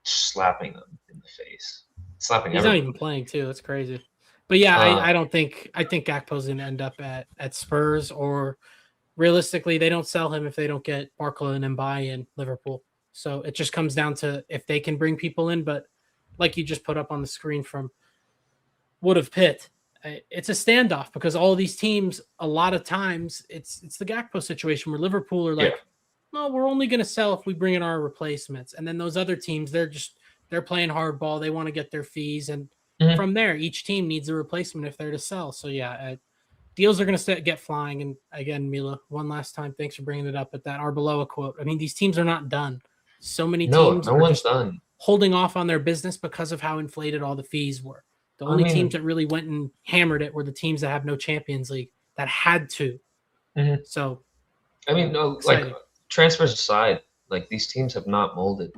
slapping them in the face, slapping. He's not even playing too. That's crazy. But yeah, I think Gakpo's going to end up at Spurs, or realistically, they don't sell him if they don't get Barcola and Mbaye in Liverpool. So it just comes down to if they can bring people in. But like you just put up on the screen from Wood of Pitt, it's a standoff because all these teams, a lot of times, it's the Gakpo situation where Liverpool are like, no, we're only going to sell if we bring in our replacements. And then those other teams, they're playing hardball. They want to get their fees. And from there, each team needs a replacement if they're to sell. So yeah, deals are going to get flying. And again, Mila, one last time, thanks for bringing it up at that Arbeloa quote. I mean, these teams are not done. So many teams no one's done. Holding off on their business because of how inflated all the fees were. The only teams that really went and hammered it were the teams that have no Champions League that had to. Mm-hmm. So, I mean, no, exciting. Like transfers aside, like these teams have not molded.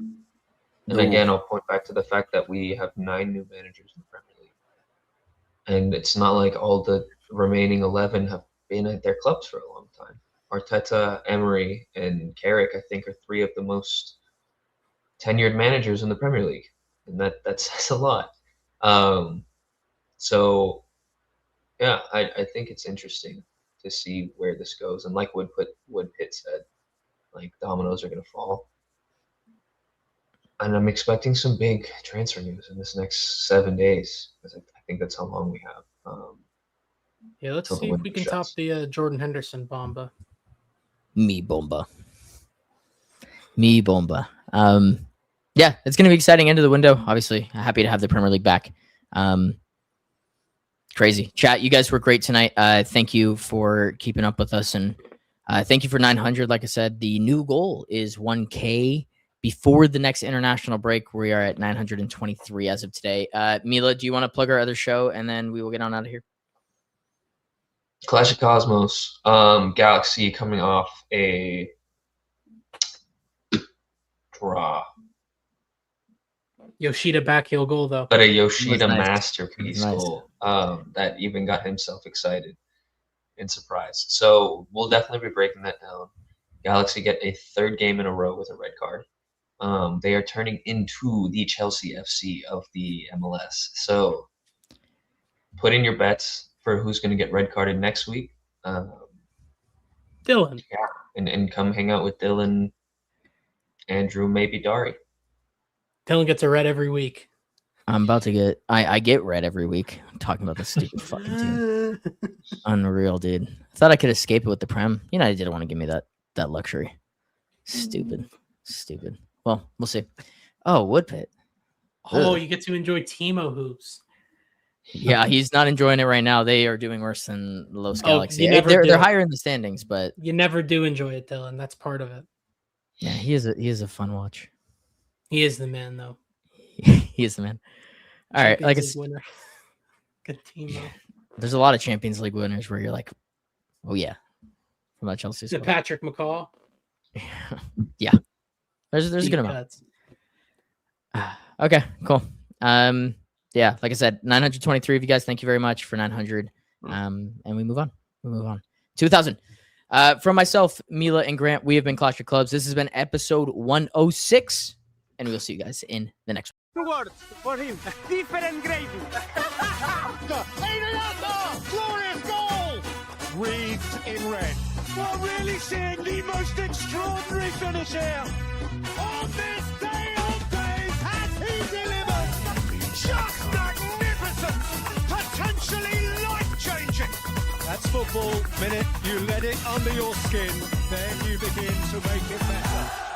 And again, I'll point back to the fact that we have 9 new managers in the Premier League. And it's not like all the remaining 11 have been at their clubs for a long time. Arteta, Emery, and Carrick, I think, are 3 of the most tenured managers in the Premier League. And that says a lot. So, yeah, I think it's interesting to see where this goes. And like Woodpit said, like, dominoes are going to fall. And I'm expecting some big transfer news in this next 7 days, because I think that's how long we have. Yeah, let's till the see if window we can shuts. top the Jordan Henderson bomba. Me bomba. Yeah, it's going to be exciting end of the window. Obviously, happy to have the Premier League back. Crazy. Chat, you guys were great tonight. Thank you for keeping up with us. And thank you for 900. Like I said, the new goal is 1K before the next international break. We are at 923 as of today. Mila, do you want to plug our other show? And then we will get on out of here. Clash of Cosmos, Galaxy coming off a draw. Yoshida backheel goal, though. But a Yoshida nice. masterpiece Nice. goal that even got himself excited and surprised. So we'll definitely be breaking that down. Galaxy get a 3rd game in a row with a red card. They are turning into the Chelsea FC of the MLS. So put in your bets for who's going to get red carded next week. Dylan. Yeah, and come hang out with Dylan, Andrew, maybe Dari. Dylan gets a red every week. I'm about to get I get red every week. I'm talking about this stupid fucking team. Unreal, dude. I thought I could escape it with the Prem. United didn't want to give me that luxury. Stupid. Well, we'll see. Oh, Woodpit. Oh, Ugh. you get to enjoy Timo hoops. Yeah, he's not enjoying it right now. They are doing worse than Los Galaxy. you never They're do. higher in the standings, but You never do enjoy it, Dylan. That's part of it. yeah, he is a fun watch. He is the man, though. He is the man. All right, like I Champions said, League winner. Good Timo. there's a lot of Champions League winners where you're like, oh yeah, from that Chelsea The squad. Patrick McCaw. Yeah, there's a deep good amount. cuts. Okay, cool. Yeah, like I said, 923 of you guys. Thank you very much for 900. And we move on. 2000. From myself, Mila, and Grant, we have been Clash of Clubs. This has been episode 106, and we'll see you guys in the next one. 2 words for him. Different gravy. Glorious goal! Wreathed in red. We're really seeing the most extraordinary finish here. On this day of days, has he delivered? Just magnificent! Potentially life-changing! That's football. Minute you let it under your skin, then you begin to make it better.